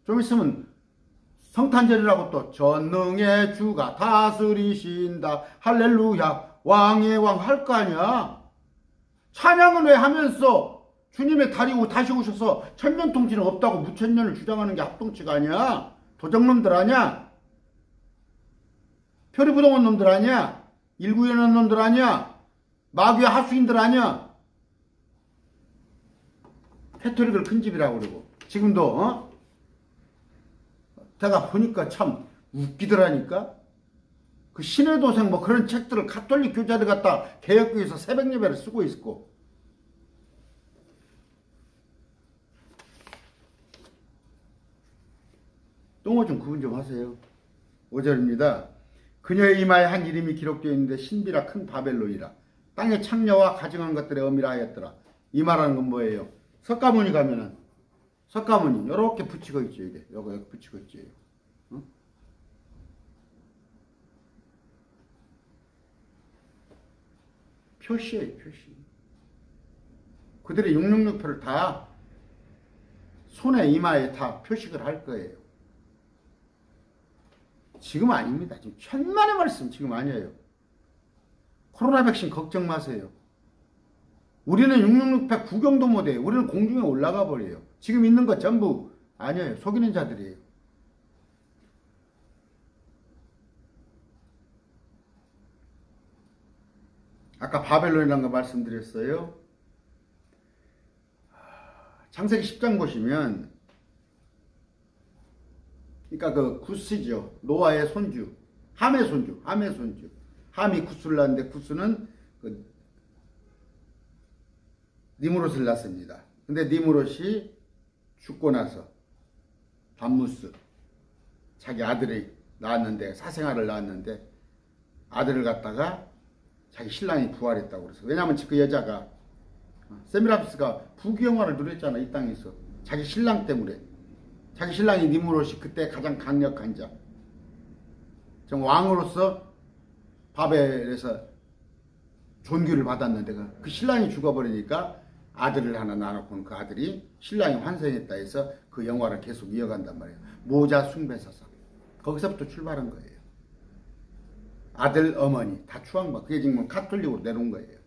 좀 있으면 성탄절이라고 또 전능의 주가 다스리신다 할렐루야 왕의 왕 할 거 아니야. 찬양은 왜 하면서 주님의 다리 다시 오셔서 천년통치는 없다고 무천년을 주장하는 게 합동측 아니야. 도적놈들 아니야. 표리부동원 놈들 아니야. 일구연한 놈들 아니야. 마귀의 하수인들 아니야. 캐토릭을 큰 집이라고 그러고 지금도 제가 보니까 참 웃기더라니까. 그 신의 도생 뭐 그런 책들을 가톨릭 교자들 갖다 개혁교에서 새벽 예배를 쓰고 있고 똥오 좀 구분 좀 하세요. 5절입니다. 그녀의 이마에 한 이름이 기록되어 있는데 신비라 큰 바벨론이라 땅의 창녀와 가증한 것들의 어미라 하였더라. 이 말하는 건 뭐예요? 석가모니 가면은 석가모니 요렇게 붙이고 있죠. 이게 요거 여기 붙이고 있죠. 응? 표시예요. 표시. 그들의 666표를 다 손에 이마에 다 표식을 할 거예요. 지금 아닙니다. 지금 천만의 말씀 지금 아니에요. 코로나 백신 걱정 마세요. 우리는 666표 구경도 못해요. 우리는 공중에 올라가 버려요. 지금 있는 것 전부 아니에요. 속이는 자들이에요. 아까 바벨론이라는 거 말씀드렸어요. 창세기 10장 보시면 그러니까 그 구스죠. 노아의 손주, 함의 손주, 함의 손주. 함이 구스를 낳았는데 구스는 그 니므롯을 낳습니다. 근데 니므롯이 죽고 나서 밤무스 자기 아들이 낳았는데 사생아를 낳았는데 아들을 갖다가 자기 신랑이 부활했다고 그랬어. 왜냐하면 그 여자가 세미라피스가 부귀영화를 누렸잖아. 이 땅에서 자기 신랑 때문에. 자기 신랑이 니므롯이 그때 가장 강력한 자. 정 왕으로서 바벨에서 존귀를 받았는데 그 신랑이 죽어버리니까 아들을 하나 낳아놓고는 그 아들이 신랑이 환생했다 해서 그 영화를 계속 이어간단 말이에요. 모자 숭배사상. 거기서부터 출발한 거예요. 아들, 어머니 다 추앙받고 그게 지금 카톨릭으로 내려온 거예요.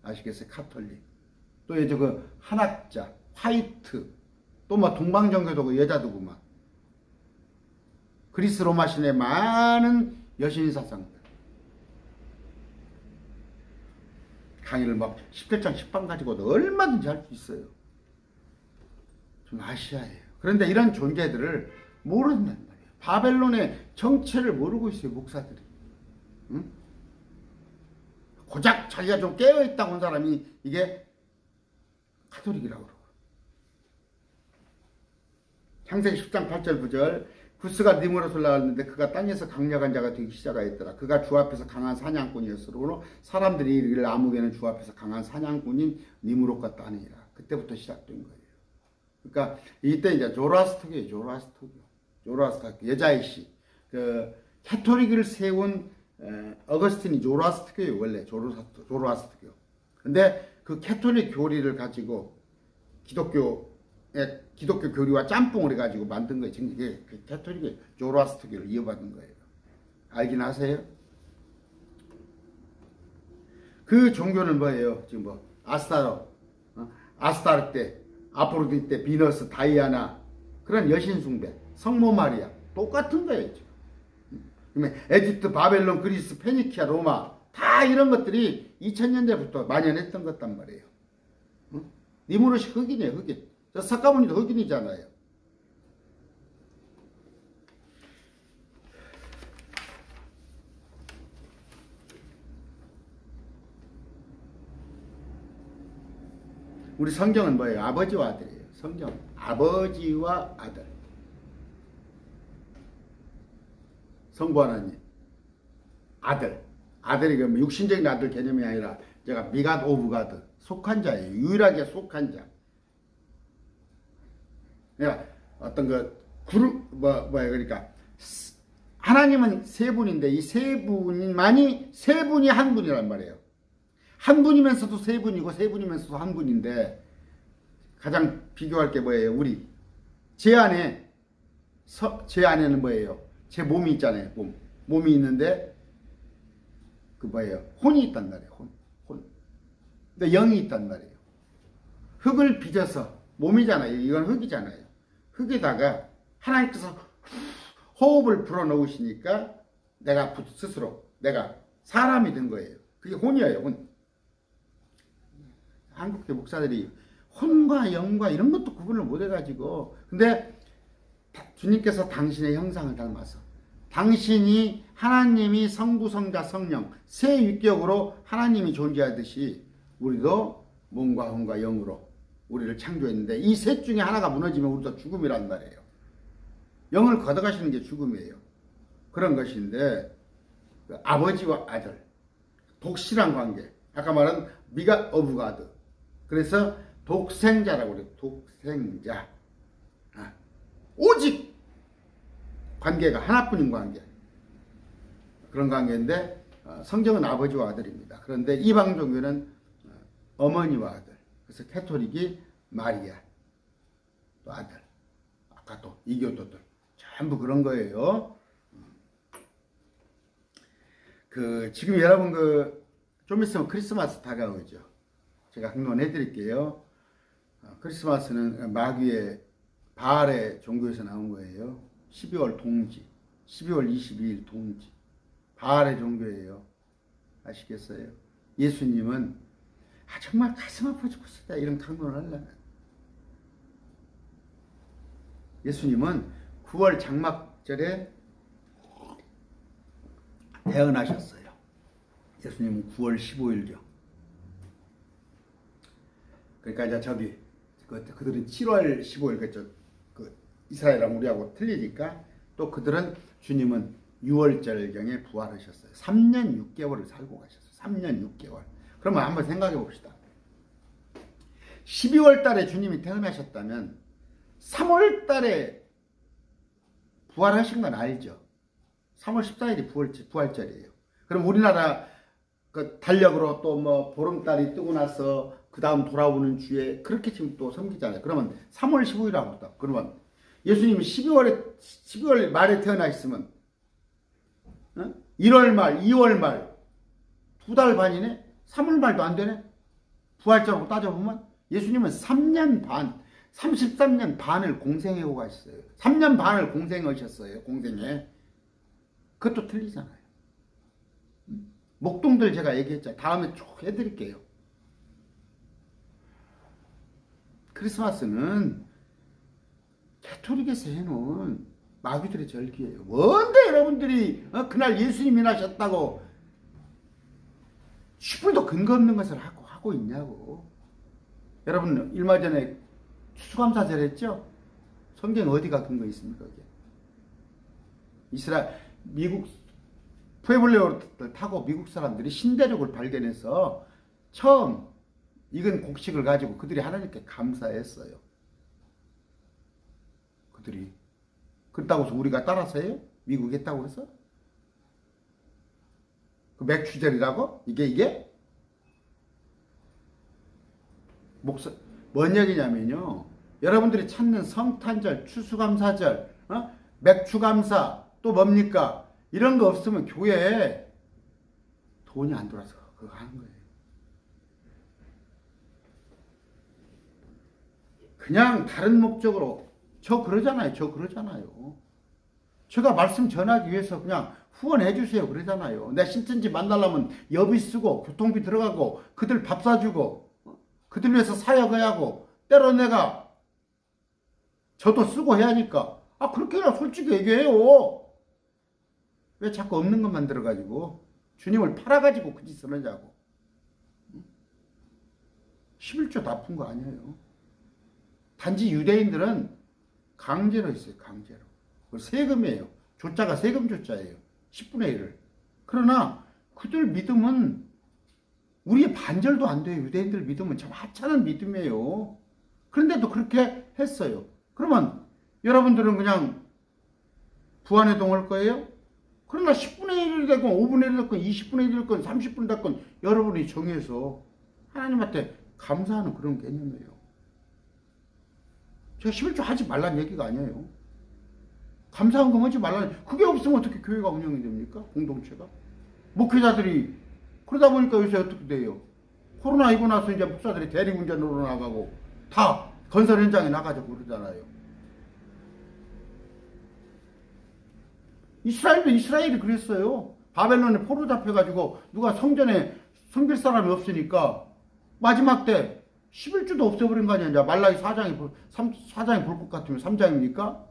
아시겠어요? 카톨릭. 또 이제 그 한학자, 화이트, 또 뭐 동방정교도고 여자도구만. 그리스 로마 신의 많은 여신 사상들. 강의를 막 10회장 10방 가지고도 얼마든지 할 수 있어요. 좀 아시아예요. 그런데 이런 존재들을 모른단 말이에요. 바벨론의 정체를 모르고 있어요. 목사들이. 응? 고작 자기가 좀 깨어있다고 한 사람이 이게 가톨릭이라고 그러고. 창세기 10장 8절 9절 구스가 니므롯을 낳았는데 그가 땅에서 강력한 자가 되기 시작하였더라. 그가 주 앞에서 강한 사냥꾼이었으므로 사람들이 이르기를 아무개는 주 앞에서 강한 사냥꾼인 니므롯 같다 하니라. 그때부터 시작된 거예요. 그러니까 이때 이제 조로아스터교예요. 조로아스터 여자의 시. 그 캐토릭을 세운 어거스틴이 조로아스터교예요. 원래 조로아스터교. 근데 그 캐토릭 교리를 가지고 기독교 교리와 짬뽕을 해가지고 만든 거예요. 지금 이게 캐토릭의 조로아스터교를 이어받은 거예요. 알긴 하세요? 그 종교는 뭐예요? 지금 뭐 아스타르테, 아포로디테, 비너스, 다이아나 그런 여신 숭배, 성모 마리아 똑같은 거예요. 지금. 그러면 에집트, 바벨론, 그리스, 페니키아, 로마 다 이런 것들이 2000년대부터 만연했던 것단 말이에요. 니므롯이 흑인이에요. 흑인. 저 석가모니도 흑인이잖아요. 우리 성경은 뭐예요? 아버지와 아들이에요. 성경 아버지와 아들. 성부 하나님 아들이 그러면 육신적인 아들 개념이 아니라 제가 미갓 오브 가드 속한 자예요. 유일하게 속한 자. 그러니까 어떤 그 그룹 그러니까 하나님은 세 분인데 이 세 분이 한 분이란 말이에요. 한 분이면서도 세 분이고 세 분이면서도 한 분인데 가장 비교할 게 뭐예요? 우리 제 안에는 뭐예요? 제 몸이 있잖아요. 몸이 있는데 그 뭐예요? 혼이 있단 말이에요. 혼. 근데 영이 있단 말이에요. 흙을 빚어서 몸이잖아요. 이건 흙이잖아요. 흙에다가 하나님께서 호흡을 불어넣으시니까 내가 스스로 내가 사람이 된 거예요. 그게 혼이에요. 혼. 한국계 목사들이 혼과 영과 이런 것도 구분을 못 해가지고, 근데 주님께서 당신의 형상을 닮아서 당신이 하나님이 성부, 성자, 성령 세 위격으로 하나님이 존재하듯이 우리도 몸과 혼과 영으로 우리를 창조했는데 이 셋 중에 하나가 무너지면 우리도 죽음이란 말이에요. 영을 걷어가시는 게 죽음이에요. 그런 것인데 그 아버지와 아들 독실한 관계, 아까 말한 미가 오브 가드, 그래서 독생자라고 그래요. 독생자. 오직 관계가 하나뿐인 관계. 그런 관계인데 성경은 아버지와 아들입니다. 그런데 이방 종교는 어머니와 아들. 그래서 캐토릭이 마리아, 또 아들. 아까 또 이교도들 전부 그런 거예요. 지금 여러분 좀 있으면 크리스마스 다가오죠. 제가 흥론해 드릴게요. 크리스마스는 마귀의 바알의 종교에서 나온 거예요. 12월 동지, 12월 22일 동지, 바알의 종교예요. 아시겠어요? 예수님은 정말 가슴 아파 죽겠다 이런 강론을 하려면 예수님은 9월 장막절에 태어나셨어요. 예수님은 9월 15일경. 그러니까 이제 그들은 7월 15일 이스라엘하고 우리하고 틀리니까 또 그들은 주님은 6월절경에 부활하셨어요. 3년 6개월을 살고 가셨어요. 3년 6개월. 그러면 한번 생각해 봅시다. 12월 달에 주님이 태어나셨다면 3월 달에 부활하신 건 알죠? 3월 14일이 부활절이에요. 그럼 우리나라 달력으로 또 보름달이 뜨고 나서 그 다음 돌아오는 주에 그렇게 지금 또 섬기잖아요. 그러면 3월 15일하고 딱. 그러면 예수님이 12월 말에 태어나셨으면 1월 말, 2월 말 2달 반이네? 3월 말도 안 되네? 부활절하고 따져보면 예수님은 3년 반, 33년 반을 공생하고 가셨어요. 3년 반을 공생하셨어요. 공생에. 그것도 틀리잖아요. 목동들 제가 얘기했죠. 다음에 쭉 해드릴게요. 크리스마스는 캐토릭에서 해놓은 마귀들의 절기예요. 뭔데 여러분들이 그날 예수님이 나셨다고 10분도 근거 없는 것을 하고 있냐고. 여러분 얼마 전에 추수감사절 했죠? 성경 어디가 근거 있습니까? 미국 푸에블레오를 타고 미국 사람들이 신대륙을 발견해서 처음 익은 곡식을 가지고 그들이 하나님께 감사했어요. 그들이. 그렇다고 해서 우리가 따라서 해요? 미국에 했다고 해서? 그 맥추절이라고? 이게? 뭔 얘기냐면요. 여러분들이 찾는 성탄절, 추수감사절, 맥추감사, 또 뭡니까? 이런 거 없으면 교회에 돈이 안 들어와서 그거 하는 거예요. 그냥 다른 목적으로 저 그러잖아요. 제가 말씀 전하기 위해서 그냥 후원해 주세요. 그러잖아요. 내 신천지 만나려면 여비 쓰고 교통비 들어가고 그들 밥 사주고 그들 위해서 사역해야 하고 때로 내가 저도 쓰고 해야 하니까 그렇게 해라 솔직히 얘기해요. 왜 자꾸 없는 것만 들어가지고 주님을 팔아가지고 그 짓을 하냐고. 11조 나쁜 거 아니에요. 단지 유대인들은 강제로 했어요. 강제로. 세금이에요. 조자가 세금 조자예요. 10분의 1을. 그러나 그들 믿음은 우리의 반절도 안 돼요. 유대인들 믿음은 참 하찮은 믿음이에요. 그런데도 그렇게 했어요. 그러면 여러분들은 그냥 부안해동 할 거예요? 그러나 10분의 1이 됐건 5분의 1이 됐건 20분의 1이 됐건 30분 됐건 여러분이 정해서 하나님한테 감사하는 그런 개념이에요. 제가 11조 하지 말라는 얘기가 아니에요. 감사한금 하지 말라는, 그게 없으면 어떻게 교회가 운영이 됩니까? 공동체가. 목회자들이 그러다 보니까 요새 어떻게 돼요? 코로나19 나서 이제 목사들이 대리운전으로 나가고 다 건설 현장에 나가자고 그러잖아요. 이스라엘이 그랬어요. 바벨론에 포로 잡혀가지고 누가 성전에 섬길 사람이 없으니까 마지막 때 11주도 없애버린 거 아니야. 이제 말라기 4장이 볼 것 같으면 3장입니까?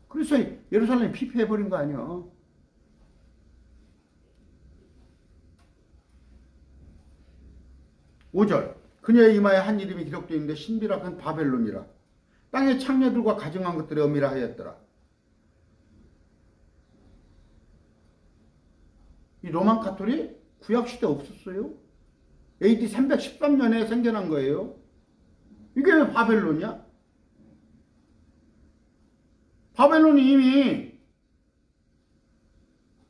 그래서 예루살렘이 피폐해버린 거 아니야. (5절) 그녀의 이마에 한 이름이 기록되어 있는데 신비락한 바벨론이라. 땅의 창녀들과 가증한 것들이 엄밀하 하였더라. 이 로만 카톨이 구약시대 없었어요. AD 313년에 생겨난 거예요. 이게 왜 바벨론이야? 바벨론이 이미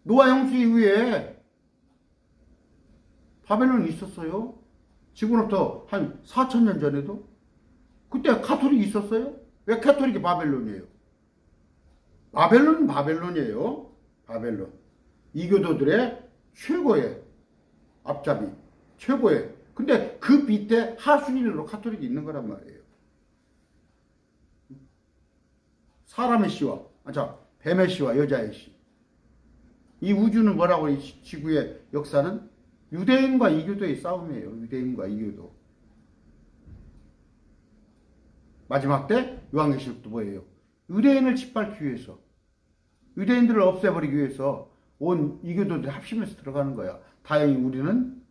노아 형수 이후에 바벨론이 있었어요. 지금부터 한 4,000년 전에도. 그때 카톨릭이 있었어요? 왜 카톨릭이 바벨론이에요? 바벨론은 바벨론이에요. 바벨론. 이교도들의 최고의 앞잡이, 최고의. 근데 그 밑에 하수인으로 카톨릭이 있는 거란 말이에요. 사람의 씨와, 뱀의 씨와 여자의 씨. 이 우주는 뭐라고, 이 지구의 역사는 유대인과 이교도의 싸움이에요. 유대인과 이교도. 마지막 때 요한계시록도 뭐예요? 유대인을 짓밟기 위해서, 유대인들을 없애버리기 위해서 온 이교도들이 합심해서 들어가는 거야. 다행히 우리는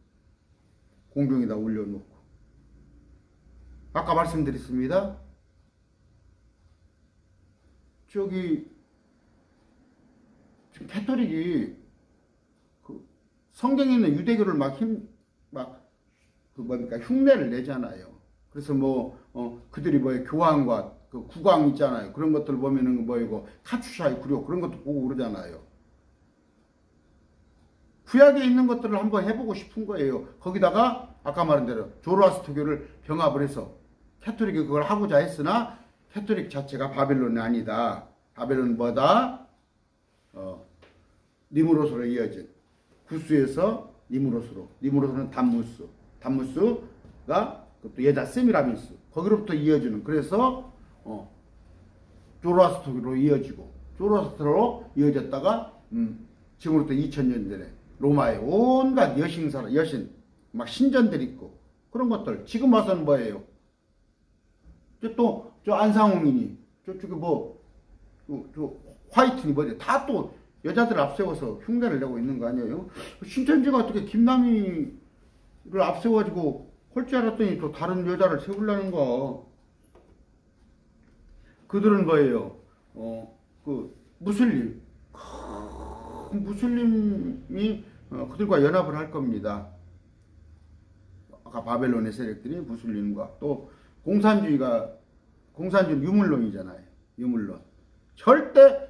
공중에다 올려놓고. 아까 말씀드렸습니다. 지금 캐톨릭이 그 성경에 있는 유대교를 흉내를 내잖아요. 그래서 그들이 교황과 그 국왕 있잖아요. 그런 것들 보면은 카츄샤의 구려 그런 것도 보고 그러잖아요. 구약에 있는 것들을 한번 해보고 싶은 거예요. 거기다가 아까 말한 대로 조로아스터교를 병합을 해서 캐톨릭이 그걸 하고자 했으나 캐톨릭 자체가 바벨론이 아니다. 바벨론은 뭐다? 니무롯으로 이어진, 구스에서 니무롯은 담무스가 그것도 여자 세미라미스, 거기로부터 이어지는, 그래서 조로아스터로 이어지고, 조로아스터로 이어졌다가 지금으로부터 2000년 전에 로마의 온갖 여신, 막 신전들 있고 그런 것들. 지금 와서는 뭐예요? 또 저 안상홍이니 저쪽에 저 화이트니 뭐지, 다 또 여자들 앞세워서 흉내를 내고 있는 거 아니에요? 신천지가 어떻게 김남희를 앞세워가지고 할 줄 알았더니 또 다른 여자를 세우려는 거. 그들은 뭐예요? 무슬림이 그들과 연합을 할 겁니다. 아까 바벨론의 세력들이 무슬림과, 또 공산주의는 유물론이잖아요. 유물론. 절대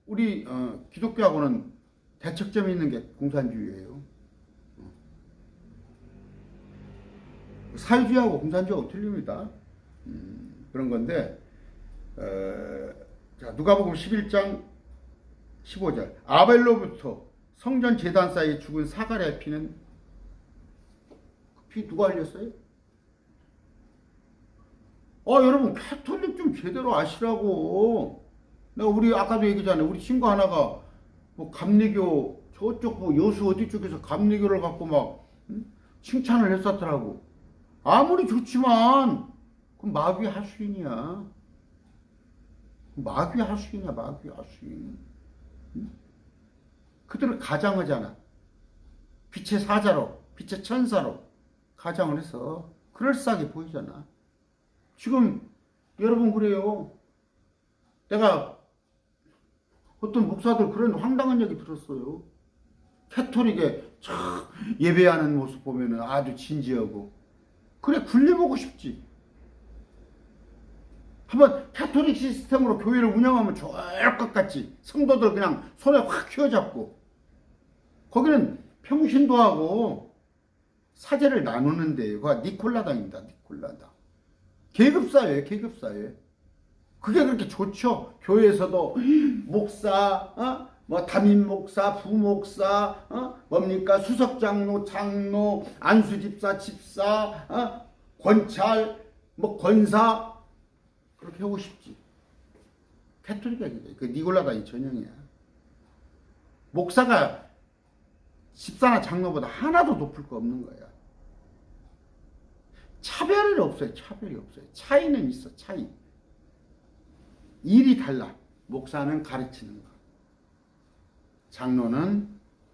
우리 기독교하고는 대척점이 있는 게 공산주의예요. 사회주의하고 공산주의하고 틀립니다. 그런 건데, 자, 누가복음 11장 15절. 아벨로부터 성전 제단 사이에 죽은 사가랴의 피는, 그 피 누가 흘렸어요? 여러분, 캐톨릭 좀 제대로 아시라고. 내가 우리 아까도 얘기했잖아요. 우리 친구 하나가 감리교 저쪽 여수 어디 쪽에서 감리교를 갖고 막 칭찬을 했었더라고. 아무리 좋지만 그건 마귀의 하수인이야. 마귀의 하수인이야. 마귀의 하수인. 그들을 가장하잖아. 빛의 사자로, 빛의 천사로 가장을 해서 그럴싸하게 보이잖아. 지금 여러분 그래요. 내가 어떤 목사들 그런 황당한 얘기 들었어요. 캐톨릭에 예배하는 모습 보면은 아주 진지하고. 그래, 굴려보고 싶지. 한번 가톨릭 시스템으로 교회를 운영하면 좋을 것 같지. 성도들 그냥 손에 확 휘어잡고. 거기는 평신도 하고 사제를 나누는데요. 그거 니콜라당입니다. 니콜라당. 계급사회예요. 계급사회. 그게 그렇게 좋죠. 교회에서도 목사, 뭐 담임 목사, 부목사, 뭡니까 수석장로, 장로, 안수집사, 집사, 권찰, 뭐 권사 그렇게 하고 싶지. 캐톨릭이 그 니콜라당이 전형이야. 목사가 집사나 장로보다 하나도 높을 거 없는 거야. 차별이 없어요. 차별이 없어요. 차이는 있어. 차이. 일이 달라. 목사는 가르치는 거. 장로는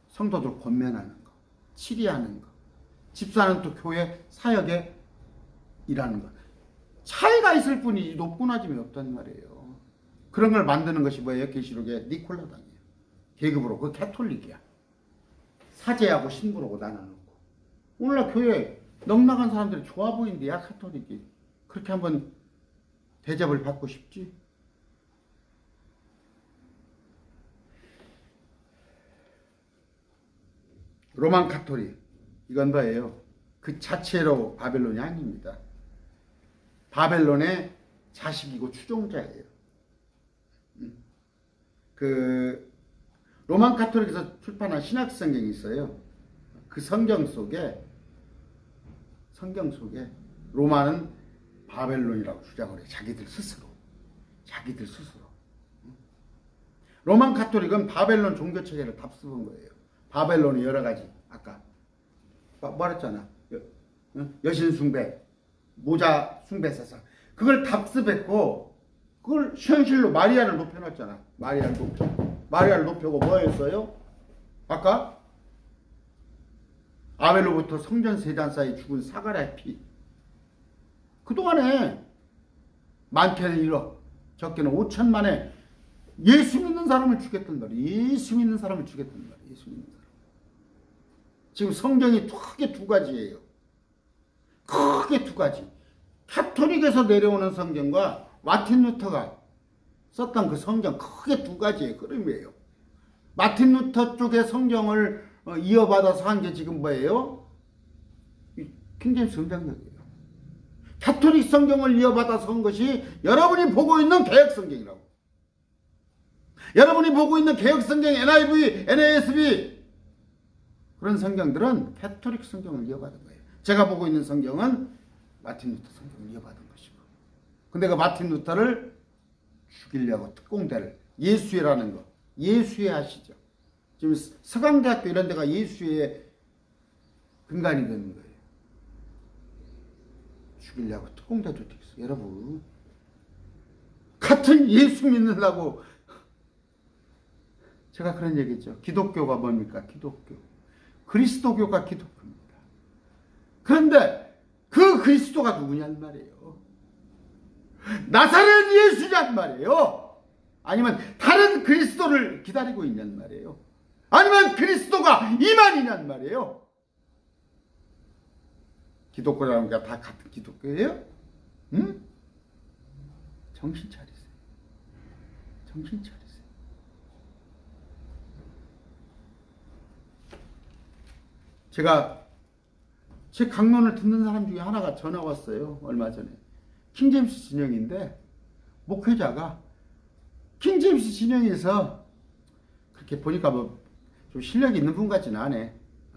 성도들 권면하는 거. 치리하는 거. 집사는 또 교회 사역에 일하는 거. 차이가 있을 뿐이지 높고나짐이 없단 말이에요. 그런 걸 만드는 것이 뭐예요? 계시록의 니콜라당이에요. 계급으로. 그 캐톨릭이야. 사제하고 신부라고 나눠놓고. 오늘날 교회 넉나간 사람들이 좋아 보이는데야 카톨릭이. 그렇게 한번 대접을 받고 싶지? 로만 카톨릭. 이건 뭐예요? 그 자체로 바벨론이 아닙니다. 바벨론의 자식이고 추종자예요. 그 로만 카톨릭에서 출판한 신약 성경이 있어요. 그 성경 속에 로마는 바벨론이라고 주장을 해요. 자기들 스스로. 로만 카톨릭은 바벨론 종교 체계를 답습한 거예요. 바벨론이 여러 가지 아까 말했잖아. 여신 숭배, 모자 숭배 사상. 그걸 답습했고 그걸 현실로 마리아를 높여놨잖아. 마리아를 높여고 뭐 했어요? 아까 아벨로부터 성전 세단 사이 죽은 사가랴의 피. 그동안에 많게는 1억, 적게는 5천만에 예수 믿는 사람을 죽였단 말이에요. 예수 믿는 사람을. 지금 성경이 크게 두 가지예요. 크게 두 가지. 카톨릭에서 내려오는 성경과 마틴 루터가 썼던 그 성경 크게 두 가지의 흐름이에요. 마틴 루터 쪽의 성경을 이어받아서 한 게 지금 뭐예요? 킹제임스 성경이에요. 카톨릭 성경을 이어받아서 한 것이 여러분이 보고 있는 개혁 성경이라고. 여러분이 보고 있는 개혁 성경, NIV, NASB 그런 성경들은 카톨릭 성경을 이어받은 거예요. 제가 보고 있는 성경은 마틴 루터 성경을 이어받은 것이고. 근데 그 마틴 루터를 죽이려고 특공대를 예수회라는 거. 예수회 아시죠? 지금 서강대학교 이런 데가 예수회의 근간이 되는 거예요. 죽이려고 특공대도 있어. 여러분. 같은 예수 믿는다고. 제가 그런 얘기했죠. 기독교가 뭡니까? 기독교. 그리스도교가 기독교입니다. 그런데 그 그리스도가 누구냔 말이에요. 나사렛 예수냔 말이에요. 아니면 다른 그리스도를 기다리고 있냔 말이에요. 아니면 그리스도가 이만이냔 말이에요. 기독교라는 게 다 같은 기독교예요? 응? 정신 차리세요. 정신 차리세요. 제가 제 강론을 듣는 사람 중에 하나가 전화 왔어요. 얼마 전에. 킹제임스 진영인데 목회자가 킹제임스 진영에서 그렇게 보니까 뭐 좀 실력이 있는 분 같지는 않아.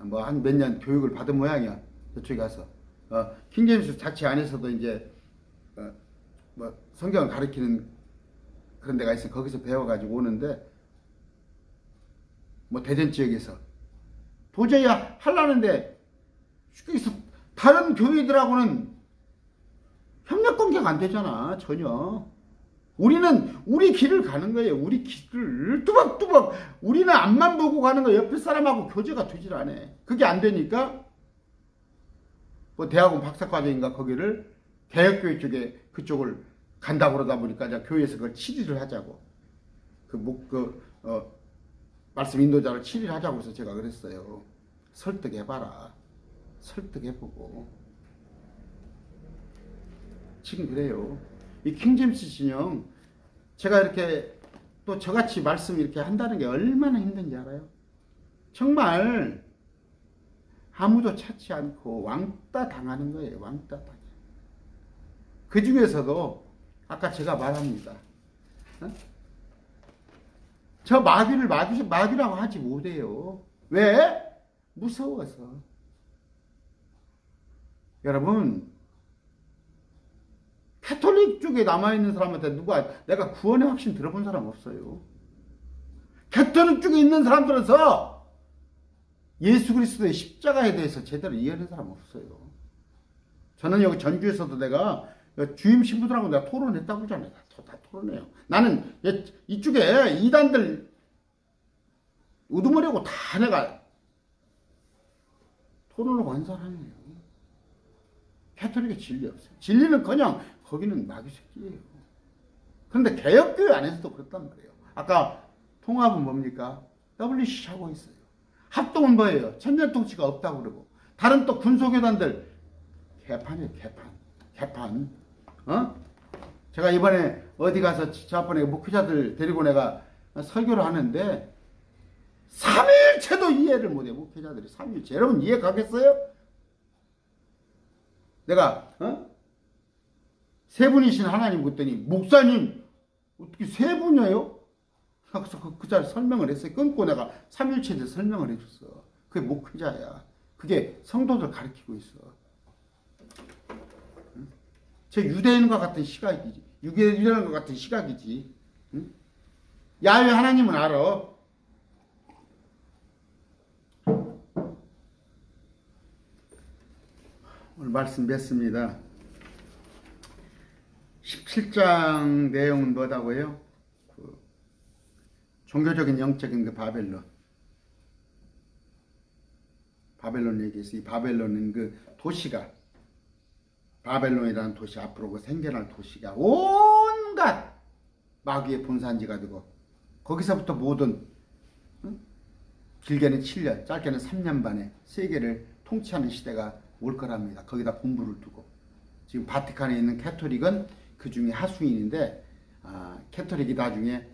뭐 한 몇 년 교육을 받은 모양이야. 저쪽에 가서. 킹제임스 자체 안에서도 이제 뭐 성경을 가르치는 그런 데가 있어. 거기서 배워가지고 오는데 뭐 대전 지역에서 도저히 하려는데 다른 교회들하고는 협력관계가 안 되잖아. 전혀. 우리는 우리 길을 가는 거예요. 우리 길을 뚜벅뚜벅. 우리는 앞만 보고 가는 거 옆에 사람하고 교제가 되질 않아. 그게 안 되니까 뭐 대학원 박사과정인가 거기를 개혁교회 쪽에 그쪽을 간다고 그러다 보니까 이제 교회에서 그걸 치리를 하자고. 말씀 인도자를 치리를 하자고 해서 제가 그랬어요. 설득해봐라. 설득해보고. 지금 그래요. 이 킹제임스 신형 제가 이렇게 또 저같이 말씀 이렇게 한다는 게 얼마나 힘든지 알아요? 정말 아무도 찾지 않고 왕따 당하는 거예요. 왕따 당해. 그 중에서도 아까 제가 말합니다. 어? 저 마귀를 마귀라고 하지 못해요. 왜? 무서워서. 여러분, 캐톨릭 쪽에 남아있는 사람한테 내가 구원의 확신 들어본 사람 없어요. 캐톨릭 쪽에 있는 사람들에서 예수 그리스도의 십자가에 대해서 제대로 이해하는 사람 없어요. 저는 여기 전주에서도 내가 주임 신부들하고 내가 토론했다고 그러잖아요. 다 토론해요. 나는 이쪽에 이단들 우두머리하고 다 내가 토론을 완산하네요. 캐톨릭에 진리 없어요. 진리는커녕 거기는 마귀 새끼예요. 그런데 개혁교회 안에서도 그렇단 말이에요. 아까 통합은 뭡니까? WC 하고 있어요. 합동은 뭐예요? 천년통치가 없다고 그러고. 다른 또 군소교단들 개판이에요. 개판. 어? 제가 이번에 어디 가서 저번에 목회자들 데리고 내가 설교를 하는데 3일체도 이해를 못해요. 목회자들이 3일체. 여러분 이해 가겠어요? 내가 세 분이신 하나님 묻더니 목사님 어떻게 세 분이에요? 그래서 그 자리 설명을 했어요. 끊고 내가 3일체에 대해서 설명을 해줬어. 그게 목회자야. 그게 성도들 가르치고 있어. 저 유대인과 같은 시각이지. 유대인과 같은 시각이지. 응? 야훼 하나님은 알아. 오늘 말씀 맺습니다. 17장 내용은 뭐다고요? 종교적인 영적인 그 바벨론 얘기해서 이 바벨론은 그 도시가 바벨론이라는 도시 앞으로 그 생겨날 도시가 온갖 마귀의 본산지가 되고 거기서부터 모든 길게는 7년 짧게는 3년 반에 세계를 통치하는 시대가 올 거랍니다. 거기다 본부를 두고 지금 바티칸에 있는 캐톨릭은 그 중에 하수인인데 캐톨릭이 나중에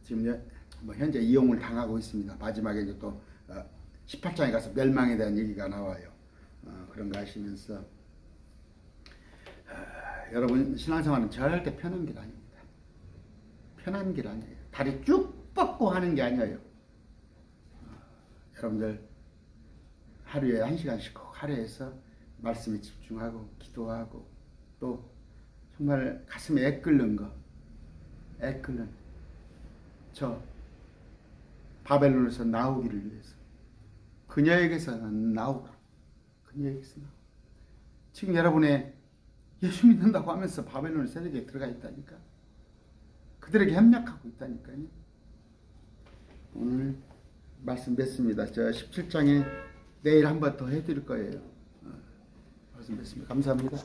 지금 뭐 현재 이용을 당하고 있습니다. 마지막에 이제 또 18장에 가서 멸망에 대한 얘기가 나와요. 그런 거 아시면서 여러분 신앙생활은 절대 편한 길 아닙니다. 편한 길 아니에요. 다리 쭉 뻗고 하는 게 아니에요. 여러분들 하루에 1시간씩 꼭 하루에서 말씀에 집중하고 기도하고 또 정말 가슴에 애끓는 저 바벨론에서 나오기를 위해서 그녀에게서 나오라. 그녀에게서 나오라. 지금 여러분의 예수 믿는다고 하면서 바벨론 세력에 들어가 있다니까. 그들에게 협력하고 있다니까요. 오늘 말씀 맺습니다. 저 17장에 내일 한 번 더 해드릴 거예요. 말씀 맺습니다. 감사합니다.